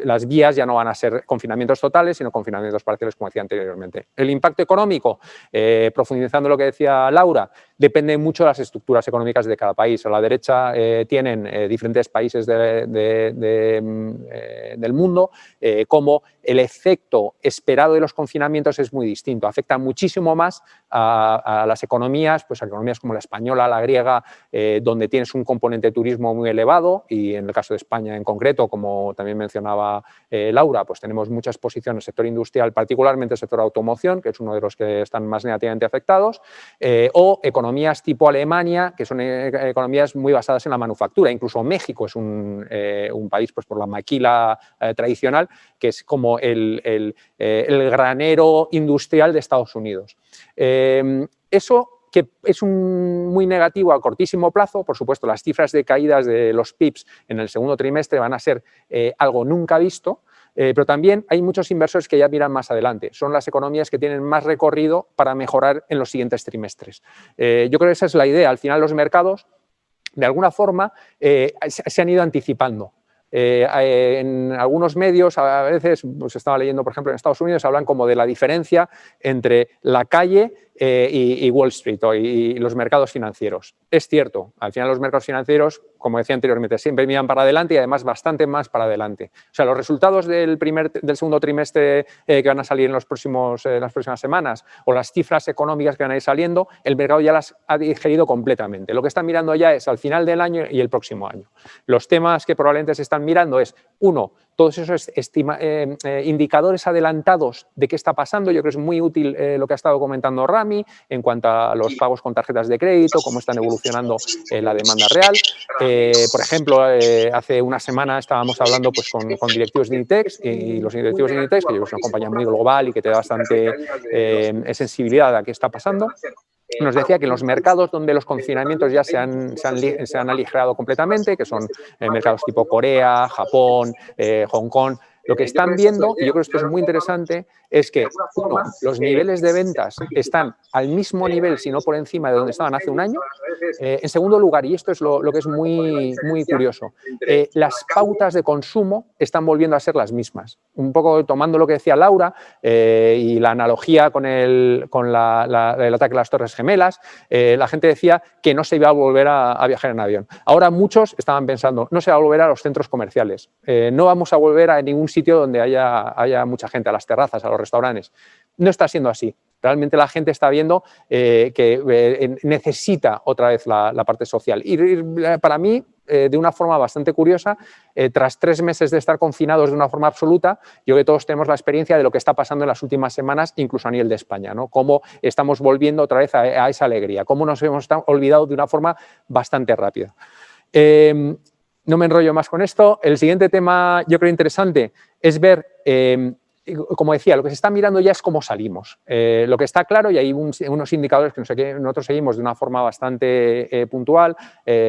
las vías ya no van a ser confinamientos totales, sino confinamientos parciales, como decía anteriormente. El impacto económico, profundizando lo que decía Laura, depende mucho de las estructuras económicas de cada país. A la derecha tienen diferentes países del mundo, como el efecto esperado de los confinamientos es muy distinto. Afecta muchísimo más a las economías, pues a economías como la española, la griega, donde tienes un componente de turismo muy elevado, y en el caso de España en concreto, como también mencionaba Laura, pues tenemos mucha exposición en el sector industrial, particularmente el sector automoción, que es uno de los que están más negativamente afectados, o economías tipo Alemania, que son economías muy basadas en la manufactura. Incluso México es un país, pues por la maquila tradicional, que es como el granero industrial de Estados Unidos. Eso que es muy negativo a cortísimo plazo. Por supuesto, las cifras de caídas de los PIBs en el segundo trimestre van a ser algo nunca visto, pero también hay muchos inversores que ya miran más adelante. Son las economías que tienen más recorrido para mejorar en los siguientes trimestres. Yo creo que esa es la idea. Al final los mercados, de alguna forma, se han ido anticipando. En algunos medios, a veces, pues estaba leyendo, por ejemplo, en Estados Unidos, hablan como de la diferencia entre la calle y Wall Street y los mercados financieros. Es cierto, al final los mercados financieros, como decía anteriormente, siempre miran para adelante y además bastante más para adelante. O sea, los resultados del segundo trimestre que van a salir en las próximas semanas, o las cifras económicas que van a ir saliendo, el mercado ya las ha digerido completamente. Lo que están mirando ya es al final del año y el próximo año. Los temas que probablemente se están mirando es, uno, todos esos indicadores adelantados de qué está pasando. Yo creo que es muy útil lo que ha estado comentando Rami en cuanto a los pagos con tarjetas de crédito, cómo están evolucionando la demanda real. Por ejemplo, hace una semana estábamos hablando pues, con directivos de Inditex, y los directivos de Inditex, que es una compañía muy global y que te da bastante sensibilidad a qué está pasando, nos decía que en los mercados donde los confinamientos ya se han aligerado completamente, que son mercados tipo Corea, Japón, Hong Kong, lo que están viendo, y yo creo que esto es muy interesante, es que, uno, los niveles de ventas están al mismo nivel, si no por encima de donde estaban hace un año. En segundo lugar, y esto es lo que es muy, muy curioso, las pautas de consumo están volviendo a ser las mismas. Un poco tomando lo que decía Laura y la analogía con el ataque a las Torres Gemelas, la gente decía que no se iba a volver a viajar en avión. Ahora muchos estaban pensando, no se va a volver a los centros comerciales, no vamos a volver a ningún sitio donde haya mucha gente, a las terrazas, a los restaurantes. No está siendo así. Realmente la gente está viendo que necesita otra vez la parte social. Y para mí, de una forma bastante curiosa, tras 3 meses de estar confinados de una forma absoluta, yo creo que todos tenemos la experiencia de lo que está pasando en las últimas semanas, incluso a nivel de España, ¿no? Cómo estamos volviendo otra vez a esa alegría, cómo nos hemos olvidado de una forma bastante rápida. No me enrollo más con esto. El siguiente tema, yo creo interesante, es ver, como decía, lo que se está mirando ya es cómo salimos. Lo que está claro, y hay unos indicadores que nosotros seguimos de una forma bastante puntual,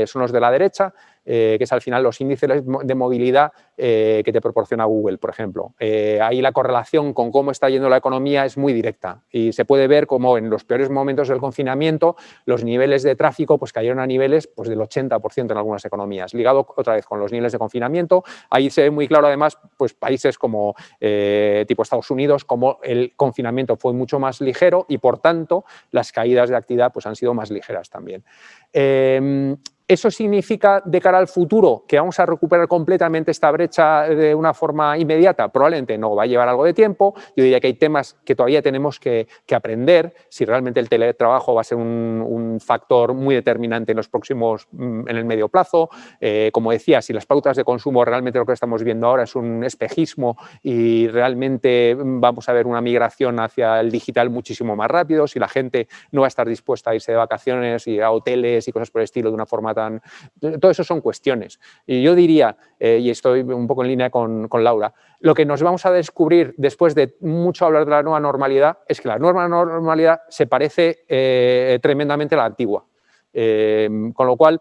son los de la derecha. que es al final los índices de movilidad que te proporciona Google, por ejemplo. Ahí la correlación con cómo está yendo la economía es muy directa y se puede ver cómo en los peores momentos del confinamiento los niveles de tráfico pues, cayeron a niveles pues, del 80% en algunas economías. Ligado otra vez con los niveles de confinamiento, ahí se ve muy claro además pues, países como tipo Estados Unidos, como el confinamiento fue mucho más ligero y por tanto las caídas de actividad pues, han sido más ligeras también. ¿Eso significa de cara al futuro que vamos a recuperar completamente esta brecha de una forma inmediata? Probablemente no, va a llevar algo de tiempo. Yo diría que hay temas que todavía tenemos que aprender, si realmente el teletrabajo va a ser un factor muy determinante en el medio plazo. Como decía, si las pautas de consumo realmente lo que estamos viendo ahora es un espejismo y realmente vamos a ver una migración hacia el digital muchísimo más rápido, si la gente no va a estar dispuesta a irse de vacaciones y a hoteles y cosas por el estilo de una forma tan... Todo eso son cuestiones. Y yo diría, y estoy un poco en línea con Laura, lo que nos vamos a descubrir después de mucho hablar de la nueva normalidad es que la nueva normalidad se parece tremendamente a la antigua. Con lo cual,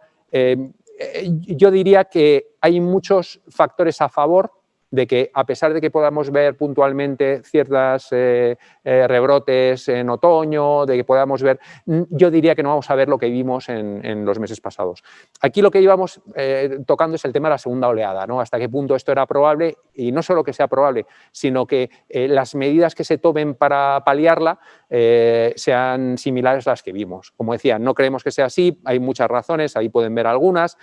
yo diría que hay muchos factores a favor de que, a pesar de que podamos ver puntualmente ciertos rebrotes en otoño, de que podamos ver, yo diría que no vamos a ver lo que vimos en los meses pasados. Aquí lo que íbamos tocando es el tema de la segunda oleada, ¿no? Hasta qué punto esto era probable, y no solo que sea probable, sino que las medidas que se tomen para paliarla sean similares a las que vimos. Como decía, no creemos que sea así, hay muchas razones, ahí pueden ver algunas,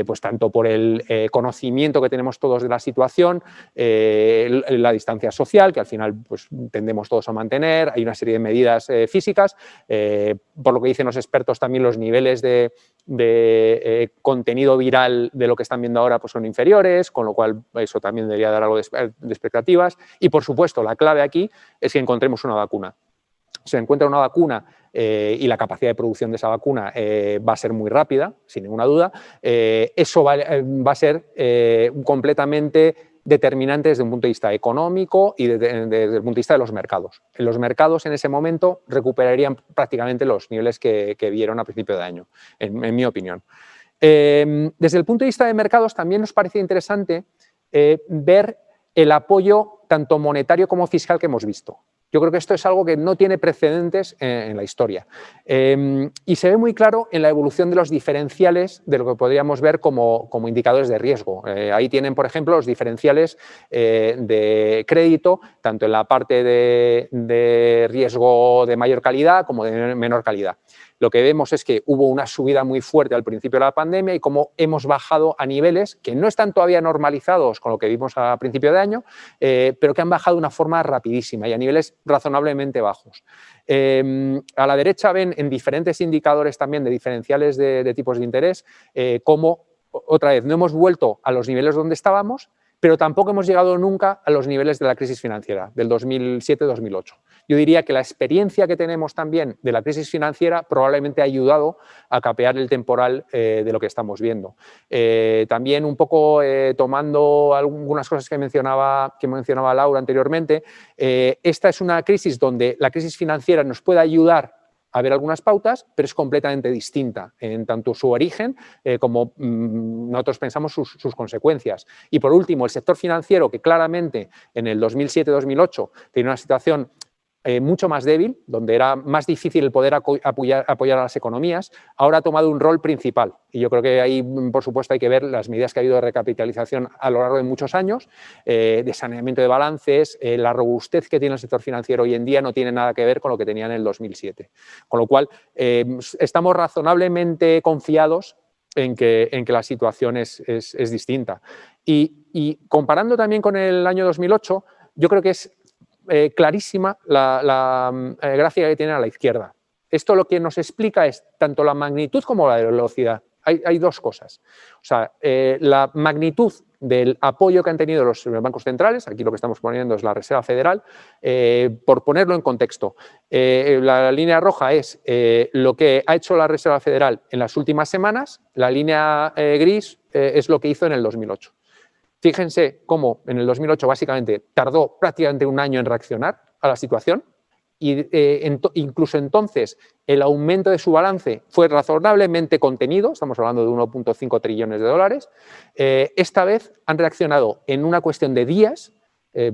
pues tanto por el conocimiento que tenemos todos de la situación, la distancia social, que al final pues, tendemos todos a mantener, hay una serie de medidas físicas, por lo que dicen los expertos también los niveles de contenido viral de lo que están viendo ahora pues, son inferiores, con lo cual eso también debería dar algo de expectativas y por supuesto la clave aquí es que encontremos una vacuna. Se encuentra una vacuna y la capacidad de producción de esa vacuna va a ser muy rápida, sin ninguna duda, eso va a ser completamente determinante desde un punto de vista económico y desde el punto de vista de los mercados. En los mercados en ese momento recuperarían prácticamente los niveles que vieron a principio de año, en mi opinión. Desde el punto de vista de mercados también nos parece interesante ver el apoyo tanto monetario como fiscal que hemos visto. Yo creo que esto es algo que no tiene precedentes en la historia. Y se ve muy claro en la evolución de los diferenciales de lo que podríamos ver como indicadores de riesgo. Ahí tienen, por ejemplo, los diferenciales de crédito, tanto en la parte de riesgo de mayor calidad como de menor calidad. Lo que vemos es que hubo una subida muy fuerte al principio de la pandemia y cómo hemos bajado a niveles que no están todavía normalizados con lo que vimos a principio de año, pero que han bajado de una forma rapidísima y a niveles razonablemente bajos. A la derecha ven en diferentes indicadores también de diferenciales de tipos de interés cómo, otra vez, no hemos vuelto a los niveles donde estábamos, pero tampoco hemos llegado nunca a los niveles de la crisis financiera del 2007-2008. Yo diría que la experiencia que tenemos también de la crisis financiera probablemente ha ayudado a capear el temporal de lo que estamos viendo. También un poco tomando algunas cosas que mencionaba Laura anteriormente, esta es una crisis donde la crisis financiera nos puede ayudar a ver algunas pautas, pero es completamente distinta en tanto su origen como nosotros pensamos sus consecuencias. Y por último, el sector financiero, que claramente en el 2007-2008 tenía una situación mucho más débil, donde era más difícil el poder apoyar a las economías, ahora ha tomado un rol principal. Y yo creo que ahí, por supuesto, hay que ver las medidas que ha habido de recapitalización a lo largo de muchos años, de saneamiento de balances, la robustez que tiene el sector financiero hoy en día no tiene nada que ver con lo que tenía en el 2007. Con lo cual, estamos razonablemente confiados en que la situación es distinta. Y comparando también con el año 2008, yo creo que es clarísima la gráfica que tiene a la izquierda. Esto lo que nos explica es tanto la magnitud como la velocidad. Hay dos cosas. O sea, la magnitud del apoyo que han tenido los bancos centrales, aquí lo que estamos poniendo es la Reserva Federal, por ponerlo en contexto. La línea roja es lo que ha hecho la Reserva Federal en las últimas semanas, la línea gris es lo que hizo en el 2008. Fíjense cómo en el 2008 básicamente tardó prácticamente un año en reaccionar a la situación incluso entonces el aumento de su balance fue razonablemente contenido, estamos hablando de 1,5 trillones de dólares, esta vez han reaccionado en una cuestión de días,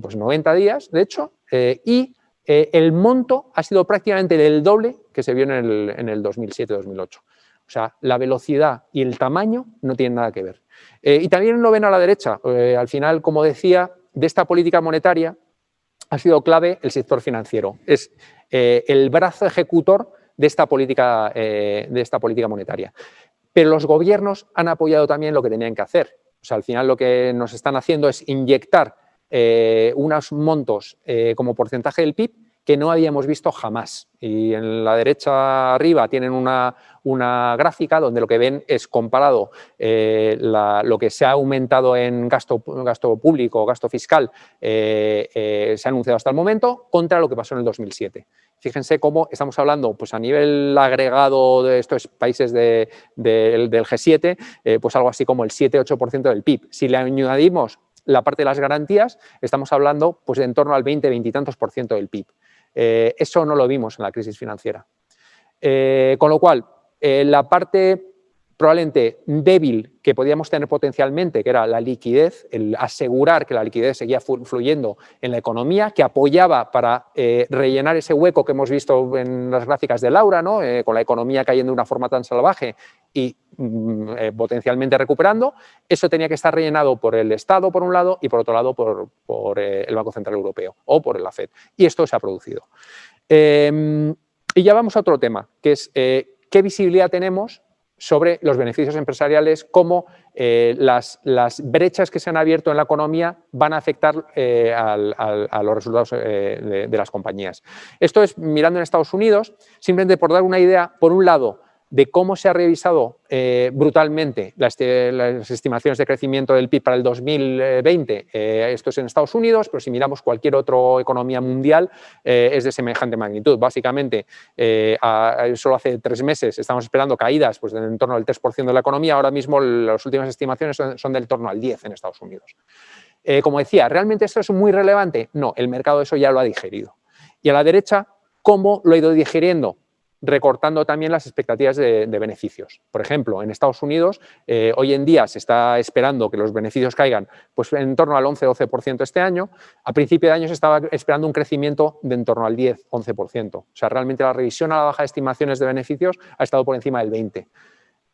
pues 90 días de hecho, y el monto ha sido prácticamente el doble que se vio en el 2007-2008. O sea, la velocidad y el tamaño no tienen nada que ver. Y también lo ven a la derecha. Al final, como decía, de esta política monetaria ha sido clave el sector financiero. Es el brazo ejecutor de esta política monetaria. Pero los gobiernos han apoyado también lo que tenían que hacer. O sea, al final lo que nos están haciendo es inyectar unos montos como porcentaje del PIB que no habíamos visto jamás. Y en la derecha arriba tienen una gráfica donde lo que ven es comparado lo que se ha aumentado en gasto público, gasto fiscal, se ha anunciado hasta el momento, contra lo que pasó en el 2007. Fíjense cómo estamos hablando pues a nivel agregado de estos países del G7, pues algo así como el 7-8% del PIB. Si le añadimos la parte de las garantías, estamos hablando pues en torno al 20 y tantos por ciento del PIB. Eso no lo vimos en la crisis financiera. Con lo cual, la parte probablemente débil que podíamos tener potencialmente, que era la liquidez, el asegurar que la liquidez seguía fluyendo en la economía, que apoyaba para rellenar ese hueco que hemos visto en las gráficas de Laura, ¿no? Con la economía cayendo de una forma tan salvaje y potencialmente recuperando, eso tenía que estar rellenado por el Estado, por un lado, y por otro lado por el Banco Central Europeo o por la FED. Y esto se ha producido. Y ya vamos a otro tema, que es qué visibilidad tenemos sobre los beneficios empresariales, cómo las brechas que se han abierto en la economía van a afectar a los resultados de las compañías. Esto es mirando en Estados Unidos, simplemente por dar una idea, por un lado, de cómo se ha revisado brutalmente las estimaciones de crecimiento del PIB para el 2020. Esto es en Estados Unidos, pero si miramos cualquier otra economía mundial es de semejante magnitud. Básicamente, solo hace 3 meses estamos esperando caídas pues, en torno al 3% de la economía. Ahora mismo las últimas estimaciones son del torno al 10% en Estados Unidos. Como decía, ¿realmente esto es muy relevante? No, el mercado eso ya lo ha digerido. Y a la derecha, ¿cómo lo ha ido digiriendo? Recortando también las expectativas de beneficios. Por ejemplo, en Estados Unidos, hoy en día se está esperando que los beneficios caigan pues, en torno al 11-12% este año. A principio de año se estaba esperando un crecimiento de en torno al 10-11%. O sea, realmente la revisión a la baja de estimaciones de beneficios ha estado por encima del 20%.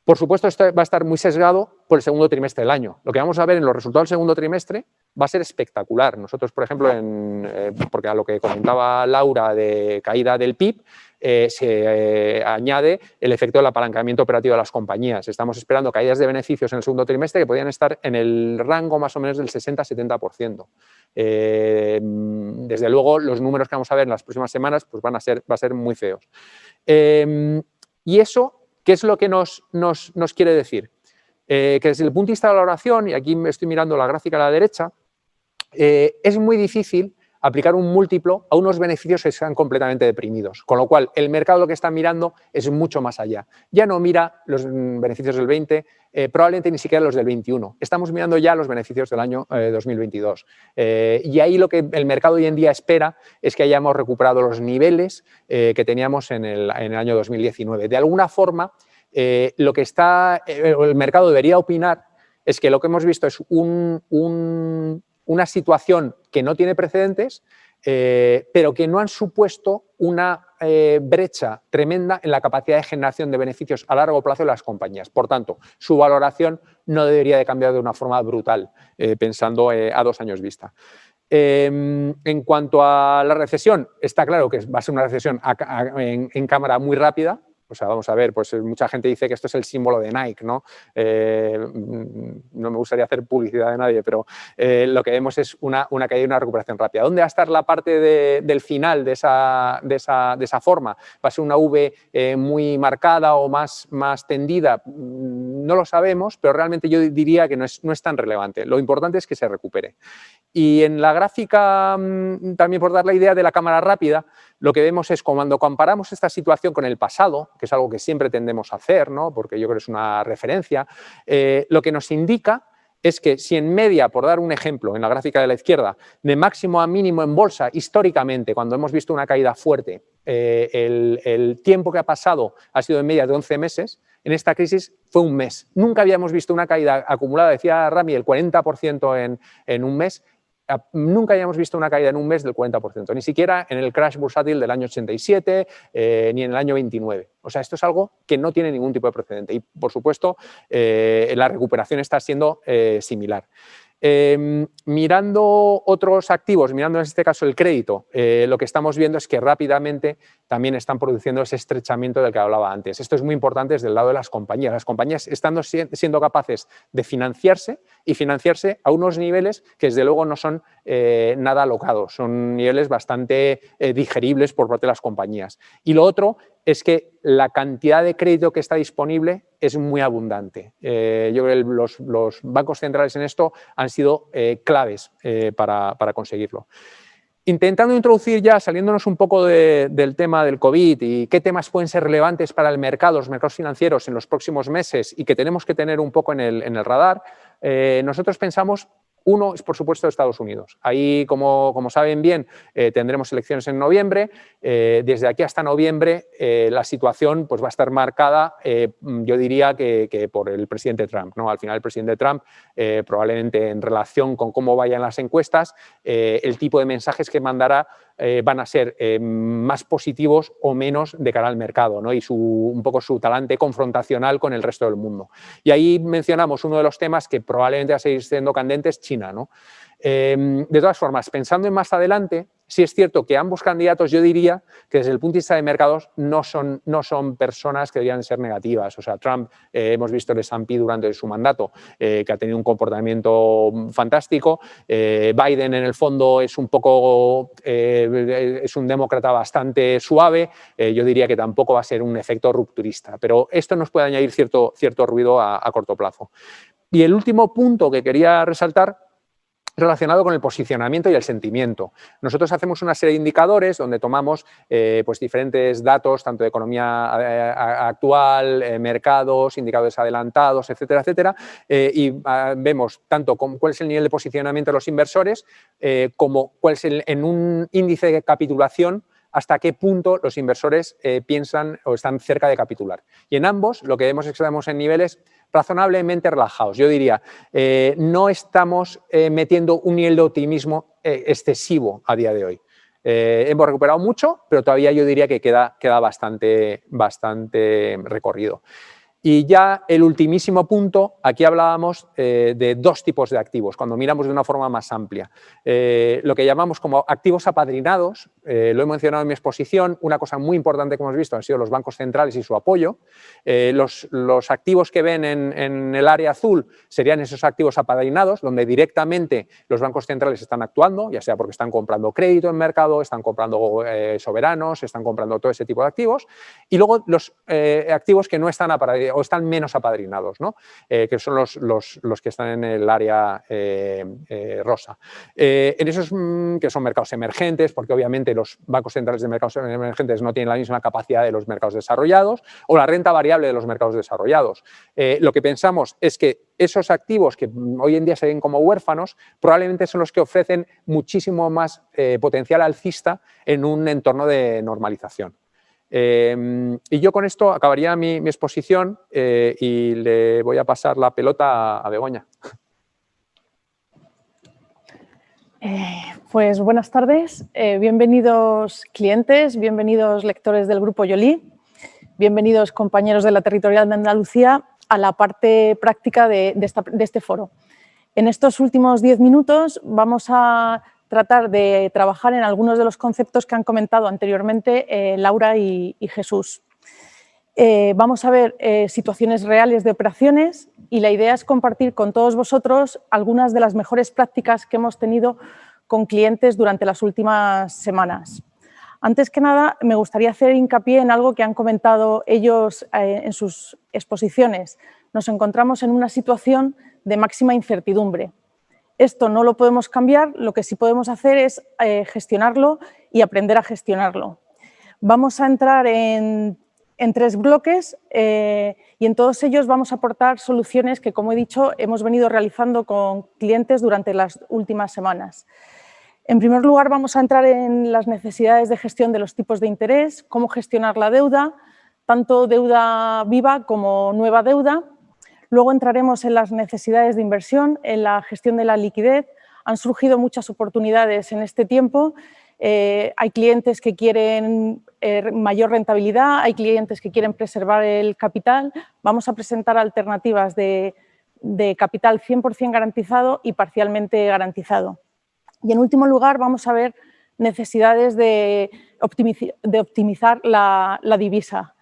Por supuesto, esto va a estar muy sesgado por el segundo trimestre del año. Lo que vamos a ver en los resultados del segundo trimestre va a ser espectacular. Nosotros, por ejemplo, porque a lo que comentaba Laura de caída del PIB, se añade el efecto del apalancamiento operativo de las compañías. Estamos esperando caídas de beneficios en el segundo trimestre que podrían estar en el rango más o menos del 60-70%. Desde luego, los números que vamos a ver en las próximas semanas pues va a ser muy feos. Y eso, ¿qué es lo que nos quiere decir? Que desde el punto de vista de la valoración, y aquí estoy mirando la gráfica a la derecha, es muy difícil aplicar un múltiplo a unos beneficios que sean completamente deprimidos. Con lo cual, el mercado lo que está mirando es mucho más allá. Ya no mira los beneficios del 20, probablemente ni siquiera los del 21. Estamos mirando ya los beneficios del año 2022. Y ahí lo que el mercado hoy en día espera es que hayamos recuperado los niveles que teníamos en el año 2019. De alguna forma, lo que el mercado debería opinar es que lo que hemos visto es una situación que no tiene precedentes, pero que no han supuesto una brecha tremenda en la capacidad de generación de beneficios a largo plazo de las compañías. Por tanto, su valoración no debería de cambiar de una forma brutal, pensando a 2 años vista. En cuanto a la recesión, está claro que va a ser una recesión en cámara muy rápida. O sea, vamos a ver, pues mucha gente dice que esto es el símbolo de Nike, ¿no? No me gustaría hacer publicidad de nadie, pero lo que vemos es una caída y una recuperación rápida. ¿Dónde va a estar la parte del final de esa forma? ¿Va a ser una V muy marcada o más tendida? No lo sabemos, pero realmente yo diría que no es tan relevante. Lo importante es que se recupere. Y en la gráfica, también por dar la idea de la cámara rápida, lo que vemos es cuando comparamos esta situación con el pasado, que es algo que siempre tendemos a hacer, ¿no? Porque yo creo que es una referencia, lo que nos indica es que si en media, por dar un ejemplo, en la gráfica de la izquierda, de máximo a mínimo en bolsa, históricamente, cuando hemos visto una caída fuerte, el tiempo que ha pasado ha sido en media de 11 meses, en esta crisis fue un mes. Nunca habíamos visto una caída acumulada, decía Rami, el 40% en un mes. Nunca habíamos visto una caída en un mes del 40%, ni siquiera en el crash bursátil del año 87 ni en el año 29. O sea, esto es algo que no tiene ningún tipo de precedente y, por supuesto, la recuperación está siendo similar. Mirando otros activos, mirando en este caso el crédito, lo que estamos viendo es que rápidamente también están produciendo ese estrechamiento del que hablaba antes. Esto es muy importante desde el lado de las compañías. Las compañías están siendo capaces de financiarse y financiarse a unos niveles que desde luego no son nada alocados, son niveles bastante digeribles por parte de las compañías. Y lo otro es que la cantidad de crédito que está disponible es muy abundante. Yo creo que los bancos centrales en esto han sido claves para conseguirlo. Intentando introducir ya, saliéndonos un poco del tema del COVID y qué temas pueden ser relevantes para el mercado, los mercados financieros en los próximos meses y que tenemos que tener un poco en el radar, nosotros pensamos. Uno es, por supuesto, Estados Unidos. Ahí, como saben bien, tendremos elecciones en noviembre. Desde aquí hasta noviembre la situación pues, va a estar marcada, yo diría, que por el presidente Trump, ¿no? Al final, el presidente Trump, probablemente en relación con cómo vayan las encuestas, el tipo de mensajes que mandará van a ser más positivos o menos de cara al mercado, ¿no? Y un poco su talante confrontacional con el resto del mundo. Y ahí mencionamos uno de los temas que probablemente va a seguir siendo candentes, China, ¿no? De todas formas, pensando en más adelante, sí es cierto que ambos candidatos, yo diría que desde el punto de vista de mercados no son personas que deberían ser negativas. O sea, Trump, hemos visto el S&P durante su mandato, que ha tenido un comportamiento fantástico. Biden, en el fondo, es un demócrata bastante suave. Yo diría que tampoco va a ser un efecto rupturista, pero esto nos puede añadir cierto ruido a corto plazo. Y el último punto que quería resaltar relacionado con el posicionamiento y el sentimiento. Nosotros hacemos una serie de indicadores donde tomamos pues diferentes datos, tanto de economía actual, mercados, indicadores adelantados, etcétera, etcétera, y vemos tanto cuál es el nivel de posicionamiento de los inversores como cuál es en un índice de capitulación hasta qué punto los inversores piensan o están cerca de capitular. Y en ambos lo que vemos es que estamos en niveles razonablemente relajados. Yo diría, no estamos metiendo un nivel de optimismo excesivo a día de hoy. Hemos recuperado mucho, pero todavía yo diría que queda bastante recorrido. Y ya el ultimísimo punto, aquí hablábamos de dos tipos de activos, cuando miramos de una forma más amplia. Lo que llamamos como activos apadrinados, lo he mencionado en mi exposición, una cosa muy importante que hemos visto han sido los bancos centrales y su apoyo. Los activos que ven en el área azul serían esos activos apadrinados, donde directamente los bancos centrales están actuando, ya sea porque están comprando crédito en mercado, están comprando soberanos, están comprando todo ese tipo de activos. Y luego los activos que no están apadrinados, o están menos apadrinados, ¿no? Que son los que están en el área rosa. En esos que son mercados emergentes, porque obviamente los bancos centrales de mercados emergentes no tienen la misma capacidad de los mercados desarrollados, o la renta variable de los mercados desarrollados. Lo que pensamos es que esos activos que hoy en día se ven como huérfanos probablemente son los que ofrecen muchísimo más potencial alcista en un entorno de normalización. Y yo con esto acabaría mi exposición y le voy a pasar la pelota a Begoña. Pues buenas tardes, bienvenidos clientes, bienvenidos lectores del Grupo Yoli, bienvenidos compañeros de la Territorial de Andalucía a la parte práctica de este foro. En estos últimos 10 minutos vamos a tratar de trabajar en algunos de los conceptos que han comentado anteriormente Laura y Jesús. Vamos a ver situaciones reales de operaciones y la idea es compartir con todos vosotros algunas de las mejores prácticas que hemos tenido con clientes durante las últimas semanas. Antes que nada, me gustaría hacer hincapié en algo que han comentado ellos en sus exposiciones. Nos encontramos en una situación de máxima incertidumbre. Esto no lo podemos cambiar, lo que sí podemos hacer es gestionarlo y aprender a gestionarlo. Vamos a entrar en en 3 bloques y en todos ellos vamos a aportar soluciones que, como he dicho, hemos venido realizando con clientes durante las últimas semanas. En primer lugar, vamos a entrar en las necesidades de gestión de los tipos de interés, cómo gestionar la deuda, tanto deuda viva como nueva deuda. Luego entraremos en las necesidades de inversión, en la gestión de la liquidez. Han surgido muchas oportunidades en este tiempo. Hay clientes que quieren mayor rentabilidad, hay clientes que quieren preservar el capital. Vamos a presentar alternativas de capital 100% garantizado y parcialmente garantizado. Y en último lugar vamos a ver necesidades de optimizar la divisa.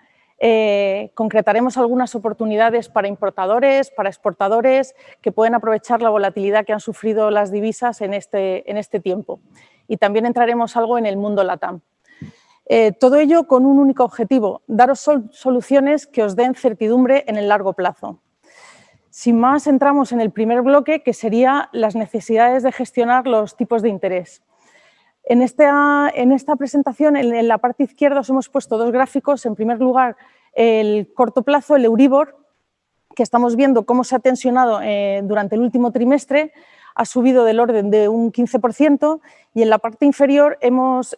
Concretaremos algunas oportunidades para importadores, para exportadores que pueden aprovechar la volatilidad que han sufrido las divisas en este tiempo. Y también entraremos algo en el mundo LATAM. Todo ello con un único objetivo, daros soluciones que os den certidumbre en el largo plazo. Sin más, entramos en el primer bloque, que sería las necesidades de gestionar los tipos de interés. En esta presentación, en la parte izquierda, os hemos puesto 2 gráficos. En primer lugar, el corto plazo, el Euribor, que estamos viendo cómo se ha tensionado durante el último trimestre, ha subido del orden de un 15%, y en la parte inferior hemos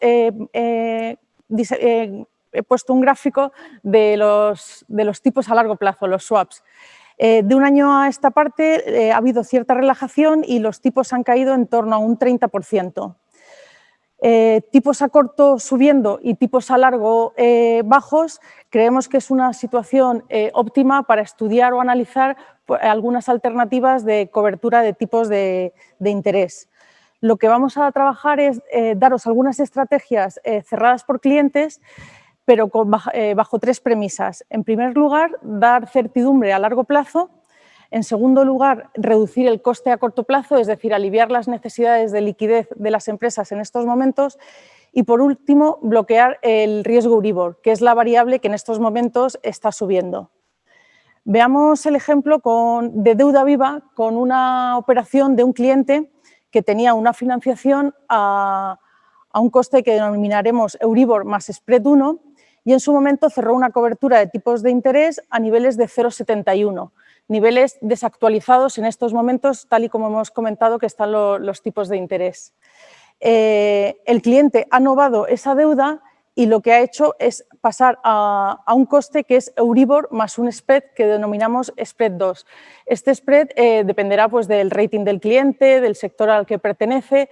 puesto un gráfico de los tipos a largo plazo, los swaps. De un año a esta parte ha habido cierta relajación y los tipos han caído en torno a un 30%. Tipos a corto subiendo y tipos a largo bajos, creemos que es una situación óptima para estudiar o analizar algunas alternativas de cobertura de tipos de interés. Lo que vamos a trabajar es daros algunas estrategias cerradas por clientes, pero bajo 3 premisas. En primer lugar, dar certidumbre a largo plazo. En segundo lugar, reducir el coste a corto plazo, es decir, aliviar las necesidades de liquidez de las empresas en estos momentos. Y, por último, bloquear el riesgo Euribor, que es la variable que en estos momentos está subiendo. Veamos el ejemplo de deuda viva con una operación de un cliente que tenía una financiación a un coste que denominaremos Euribor más Spread 1, y en su momento cerró una cobertura de tipos de interés a niveles de 0,71, niveles desactualizados en estos momentos, tal y como hemos comentado que están los tipos de interés. El cliente ha novado esa deuda y lo que ha hecho es pasar a un coste que es Euribor más un spread que denominamos Spread 2. Este spread dependerá pues, del rating del cliente, del sector al que pertenece.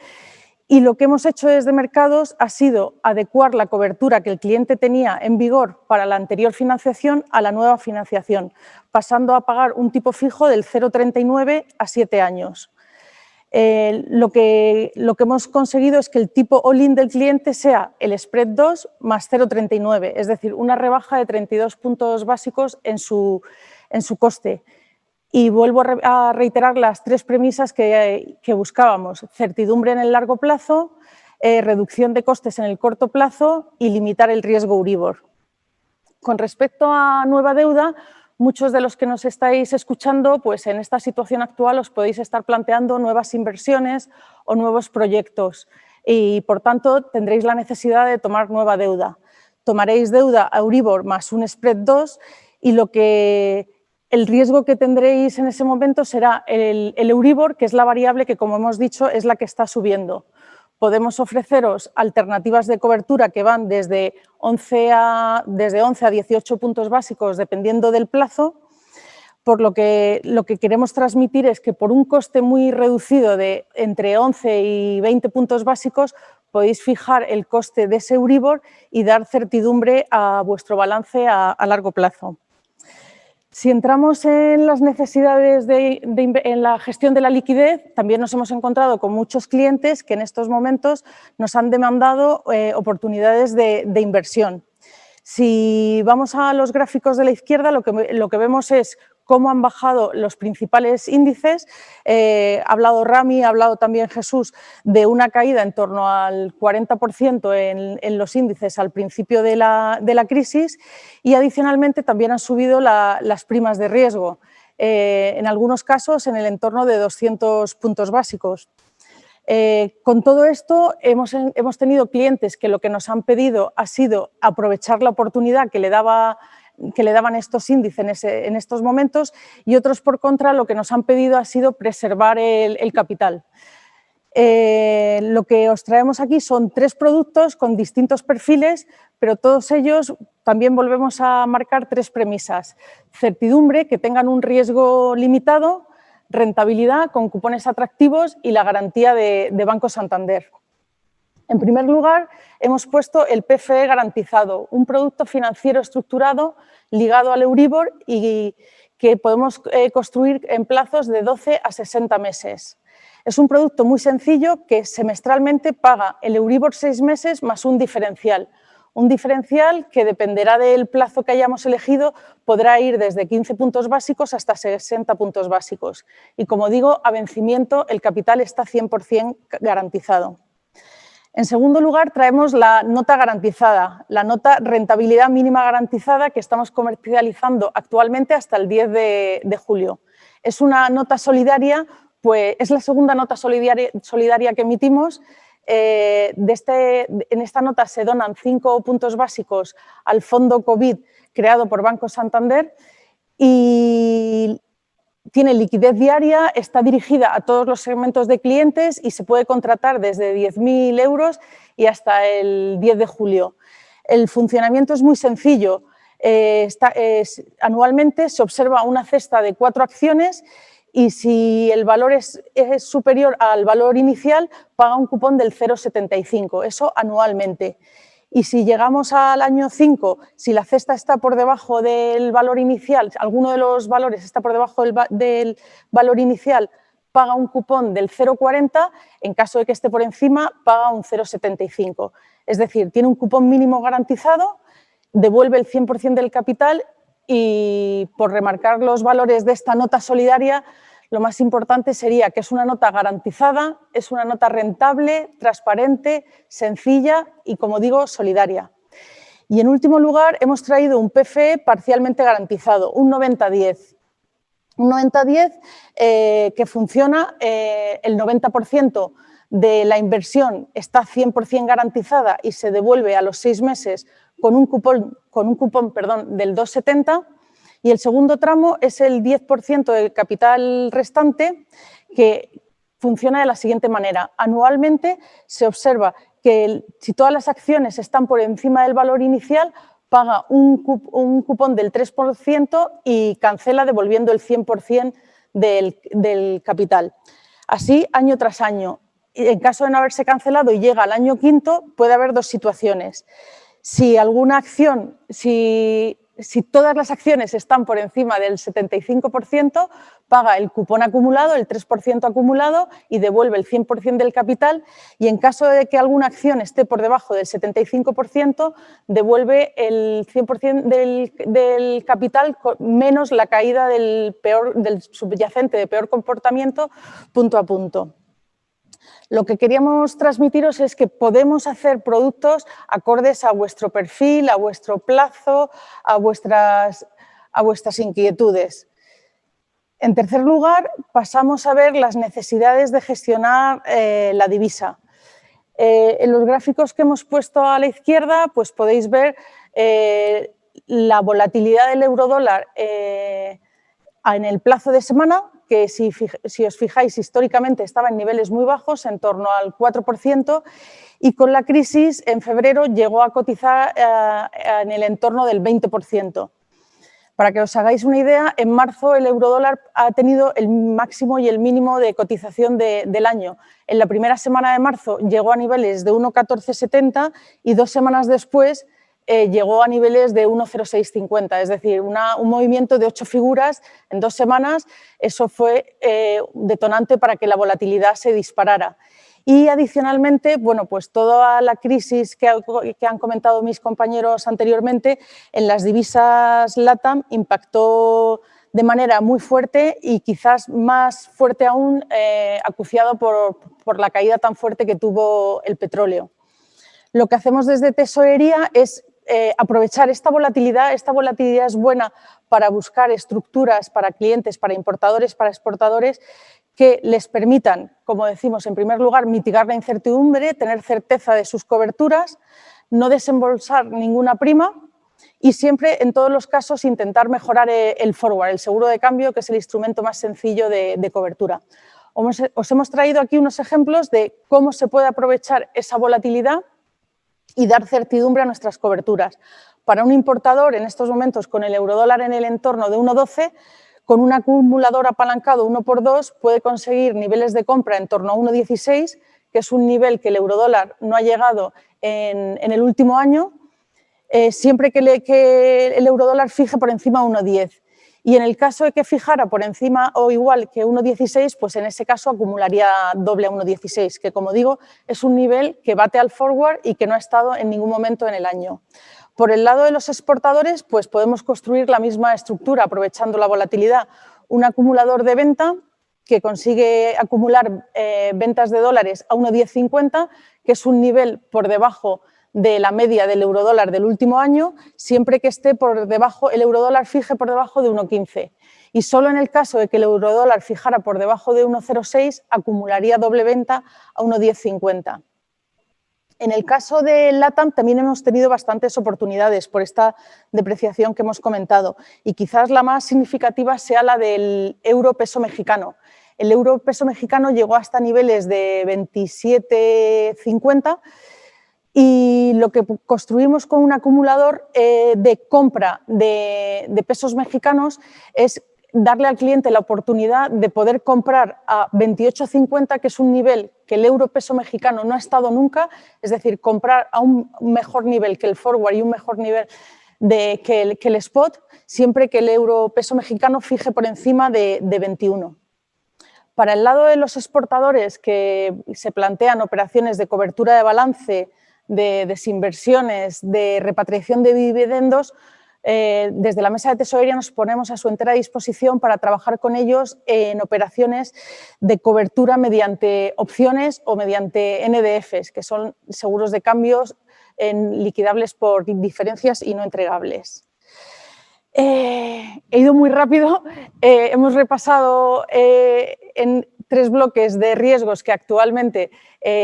Y lo que hemos hecho desde Mercados ha sido adecuar la cobertura que el cliente tenía en vigor para la anterior financiación a la nueva financiación, pasando a pagar un tipo fijo del 0,39 a 7 años. Lo que hemos conseguido es que el tipo all-in del cliente sea el Spread 2 más 0,39, es decir, una rebaja de 32 puntos básicos en su coste. Y vuelvo a reiterar las 3 premisas que buscábamos: certidumbre en el largo plazo, reducción de costes en el corto plazo y limitar el riesgo Euribor. Con respecto a nueva deuda, muchos de los que nos estáis escuchando, pues en esta situación actual os podéis estar planteando nuevas inversiones o nuevos proyectos y, por tanto, tendréis la necesidad de tomar nueva deuda. Tomaréis deuda a Euribor más un Spread 2 y el riesgo que tendréis en ese momento será el Euribor, que es la variable que, como hemos dicho, es la que está subiendo. Podemos ofreceros alternativas de cobertura que van desde 11 a 18 puntos básicos, dependiendo del plazo, por lo que queremos transmitir es que por un coste muy reducido de entre 11 y 20 puntos básicos podéis fijar el coste de ese Euribor y dar certidumbre a vuestro balance a largo plazo. Si entramos en las necesidades en la gestión de la liquidez, también nos hemos encontrado con muchos clientes que en estos momentos nos han demandado oportunidades de inversión. Si vamos a los gráficos de la izquierda, lo que vemos es cómo han bajado los principales índices. Ha hablado Rami, ha hablado también Jesús de una caída en torno al 40% en los índices al principio de la crisis y adicionalmente también han subido las primas de riesgo, en algunos casos en el entorno de 200 puntos básicos. Con todo esto hemos tenido clientes que lo que nos han pedido ha sido aprovechar la oportunidad que le daban estos índices en estos momentos, y otros, por contra, lo que nos han pedido ha sido preservar el capital. Lo que os traemos aquí son 3 productos con distintos perfiles, pero todos ellos también volvemos a marcar 3 premisas: certidumbre, que tengan un riesgo limitado; rentabilidad, con cupones atractivos; y la garantía de Banco Santander. En primer lugar, hemos puesto el PFE garantizado, un producto financiero estructurado ligado al Euribor y que podemos construir en plazos de 12 a 60 meses. Es un producto muy sencillo que semestralmente paga el Euribor 6 meses más un diferencial. Un diferencial que dependerá del plazo que hayamos elegido, podrá ir desde 15 puntos básicos hasta 60 puntos básicos. Y como digo, a vencimiento el capital está 100% garantizado. En segundo lugar, traemos la nota garantizada, la nota rentabilidad mínima garantizada, que estamos comercializando actualmente hasta el 10 de julio. Es una nota solidaria, pues es la segunda nota solidaria que emitimos. En esta nota se donan 5 puntos básicos al fondo COVID creado por Banco Santander y tiene liquidez diaria, está dirigida a todos los segmentos de clientes y se puede contratar desde 10.000 euros y hasta el 10 de julio. El funcionamiento es muy sencillo. Anualmente se observa una cesta de 4 acciones y si el valor es superior al valor inicial, paga un cupón del 0,75, eso anualmente. Y si llegamos al año 5, si la cesta está por debajo del valor inicial, alguno de los valores está por debajo del valor inicial, paga un cupón del 0,40, en caso de que esté por encima, paga un 0,75. Es decir, tiene un cupón mínimo garantizado, devuelve el 100% del capital y, por remarcar los valores de esta nota solidaria, lo más importante sería que es una nota garantizada, es una nota rentable, transparente, sencilla y, como digo, solidaria. Y en último lugar, hemos traído un PFE parcialmente garantizado, un 90-10. Un 90-10 que funciona, el 90% de la inversión está 100% garantizada y se devuelve a los 6 meses con un cupón del 2,70. Y el segundo tramo es el 10% del capital restante, que funciona de la siguiente manera. Anualmente se observa que si todas las acciones están por encima del valor inicial, paga un cupón del 3% y cancela devolviendo el 100% del capital. Así, año tras año. En caso de no haberse cancelado y llega al año 5, puede haber 2 situaciones. Si alguna acción, si todas las acciones están por encima del 75%, paga el cupón acumulado, el 3% acumulado, y devuelve el 100% del capital. Y en caso de que alguna acción esté por debajo del 75%, devuelve el 100% del capital menos la caída del subyacente de peor comportamiento punto a punto. Lo que queríamos transmitiros es que podemos hacer productos acordes a vuestro perfil, a vuestro plazo, a vuestras inquietudes. En tercer lugar, pasamos a ver las necesidades de gestionar la divisa. En los gráficos que hemos puesto a la izquierda, pues podéis ver la volatilidad del eurodólar en el plazo de semana, que si os fijáis históricamente estaba en niveles muy bajos, en torno al 4%, y con la crisis en febrero llegó a cotizar en el entorno del 20%. Para que os hagáis una idea, en marzo el eurodólar ha tenido el máximo y el mínimo de cotización del año. En la primera semana de marzo llegó a niveles de 1,1470 y 2 semanas después llegó a niveles de 1,0650, es decir, un movimiento de 8 figuras en 2 semanas. Eso fue detonante para que la volatilidad se disparara. Y adicionalmente, bueno, pues toda la crisis que han comentado mis compañeros anteriormente en las divisas LATAM impactó de manera muy fuerte y quizás más fuerte aún, acuciado por la caída tan fuerte que tuvo el petróleo. Lo que hacemos desde Tesorería es aprovechar esta volatilidad es buena para buscar estructuras para clientes, para importadores, para exportadores, que les permitan, como decimos, en primer lugar, mitigar la incertidumbre, tener certeza de sus coberturas, no desembolsar ninguna prima y siempre, en todos los casos, intentar mejorar el forward, el seguro de cambio, que es el instrumento más sencillo de cobertura. Os hemos traído aquí unos ejemplos de cómo se puede aprovechar esa volatilidad y dar certidumbre a nuestras coberturas. Para un importador, en estos momentos, con el eurodólar en el entorno de 1,12, con un acumulador apalancado 1×2 puede conseguir niveles de compra en torno a 1,16, que es un nivel que el eurodólar no ha llegado en el último año, siempre que el eurodólar fije por encima de 1,10. Y en el caso de que fijara por encima o igual que 1,16, pues en ese caso acumularía doble a 1,16, que como digo es un nivel que bate al forward y que no ha estado en ningún momento en el año. Por el lado de los exportadores, pues podemos construir la misma estructura aprovechando la volatilidad. Un acumulador de venta que consigue acumular ventas de dólares a 1,1050, que es un nivel por debajo de la media del eurodólar del último año, siempre que esté por debajo, el eurodólar fije por debajo de 1,15. Y solo en el caso de que el eurodólar fijara por debajo de 1,06, acumularía doble venta a 1,1050. En el caso de LATAM también hemos tenido bastantes oportunidades por esta depreciación que hemos comentado y quizás la más significativa sea la del euro peso mexicano. El euro peso mexicano llegó hasta niveles de 27,50 y lo que construimos con un acumulador de compra de pesos mexicanos es darle al cliente la oportunidad de poder comprar a 28,50, que es un nivel que el euro peso mexicano no ha estado nunca, es decir, comprar a un mejor nivel que el forward y un mejor nivel que el spot, siempre que el euro peso mexicano fije por encima de 21. Para el lado de los exportadores que se plantean operaciones de cobertura de balance, de desinversiones, de repatriación de dividendos, desde la mesa de tesorería nos ponemos a su entera disposición para trabajar con ellos en operaciones de cobertura mediante opciones o mediante NDFs, que son seguros de cambios liquidables por diferencias y no entregables. He ido muy rápido, hemos repasado en 3 bloques de riesgos que actualmente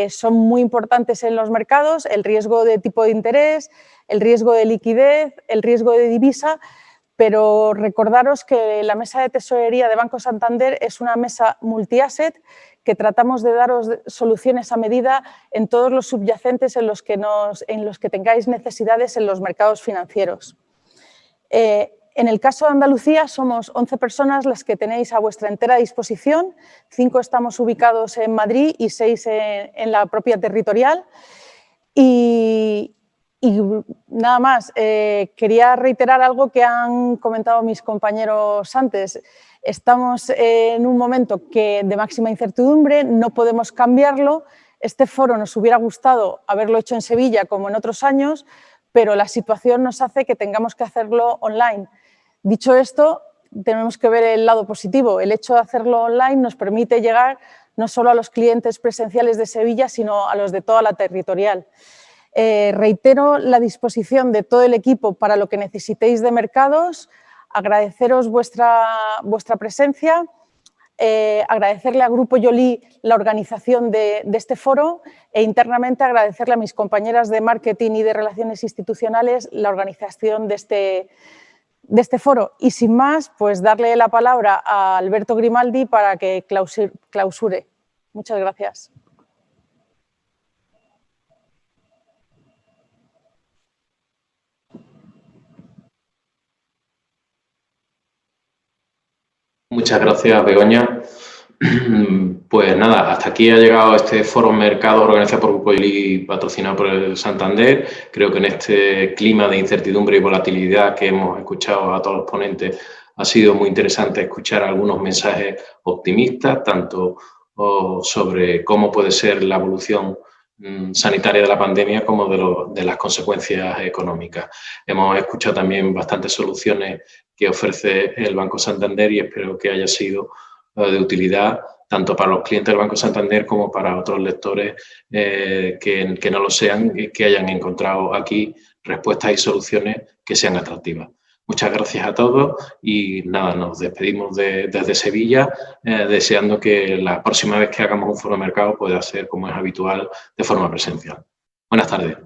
son muy importantes en los mercados: el riesgo de tipo de interés, el riesgo de liquidez, el riesgo de divisa, pero recordaros que la mesa de tesorería de Banco Santander es una mesa multi-asset que tratamos de daros soluciones a medida en todos los subyacentes en los que tengáis necesidades en los mercados financieros. En el caso de Andalucía somos 11 personas las que tenéis a vuestra entera disposición, 5 estamos ubicados en Madrid y 6 en la propia territorial. Y nada más, quería reiterar algo que han comentado mis compañeros antes. Estamos en un momento de máxima incertidumbre, no podemos cambiarlo. Este foro nos hubiera gustado haberlo hecho en Sevilla como en otros años, pero la situación nos hace que tengamos que hacerlo online. Dicho esto, tenemos que ver el lado positivo. El hecho de hacerlo online nos permite llegar no solo a los clientes presenciales de Sevilla, sino a los de toda la territorial. Reitero la disposición de todo el equipo para lo que necesitéis de mercados, agradeceros vuestra presencia, agradecerle a Grupo Yoli la organización de este foro e internamente agradecerle a mis compañeras de marketing y de relaciones institucionales la organización de este foro. Y sin más, pues darle la palabra a Alberto Grimaldi para que clausure. Muchas gracias. Muchas gracias, Begoña. Pues nada, hasta aquí ha llegado este foro mercado organizado por Grupo Yoli y patrocinado por el Santander. Creo que en este clima de incertidumbre y volatilidad que hemos escuchado a todos los ponentes ha sido muy interesante escuchar algunos mensajes optimistas, tanto sobre cómo puede ser la evolución sanitaria de la pandemia como de las consecuencias económicas. Hemos escuchado también bastantes soluciones que ofrece el Banco Santander y espero que haya sido de utilidad tanto para los clientes del Banco Santander como para otros lectores que no lo sean y que hayan encontrado aquí respuestas y soluciones que sean atractivas. Muchas gracias a todos y nada, nos despedimos desde Sevilla, deseando que la próxima vez que hagamos un foro de mercado pueda ser, como es habitual, de forma presencial. Buenas tardes.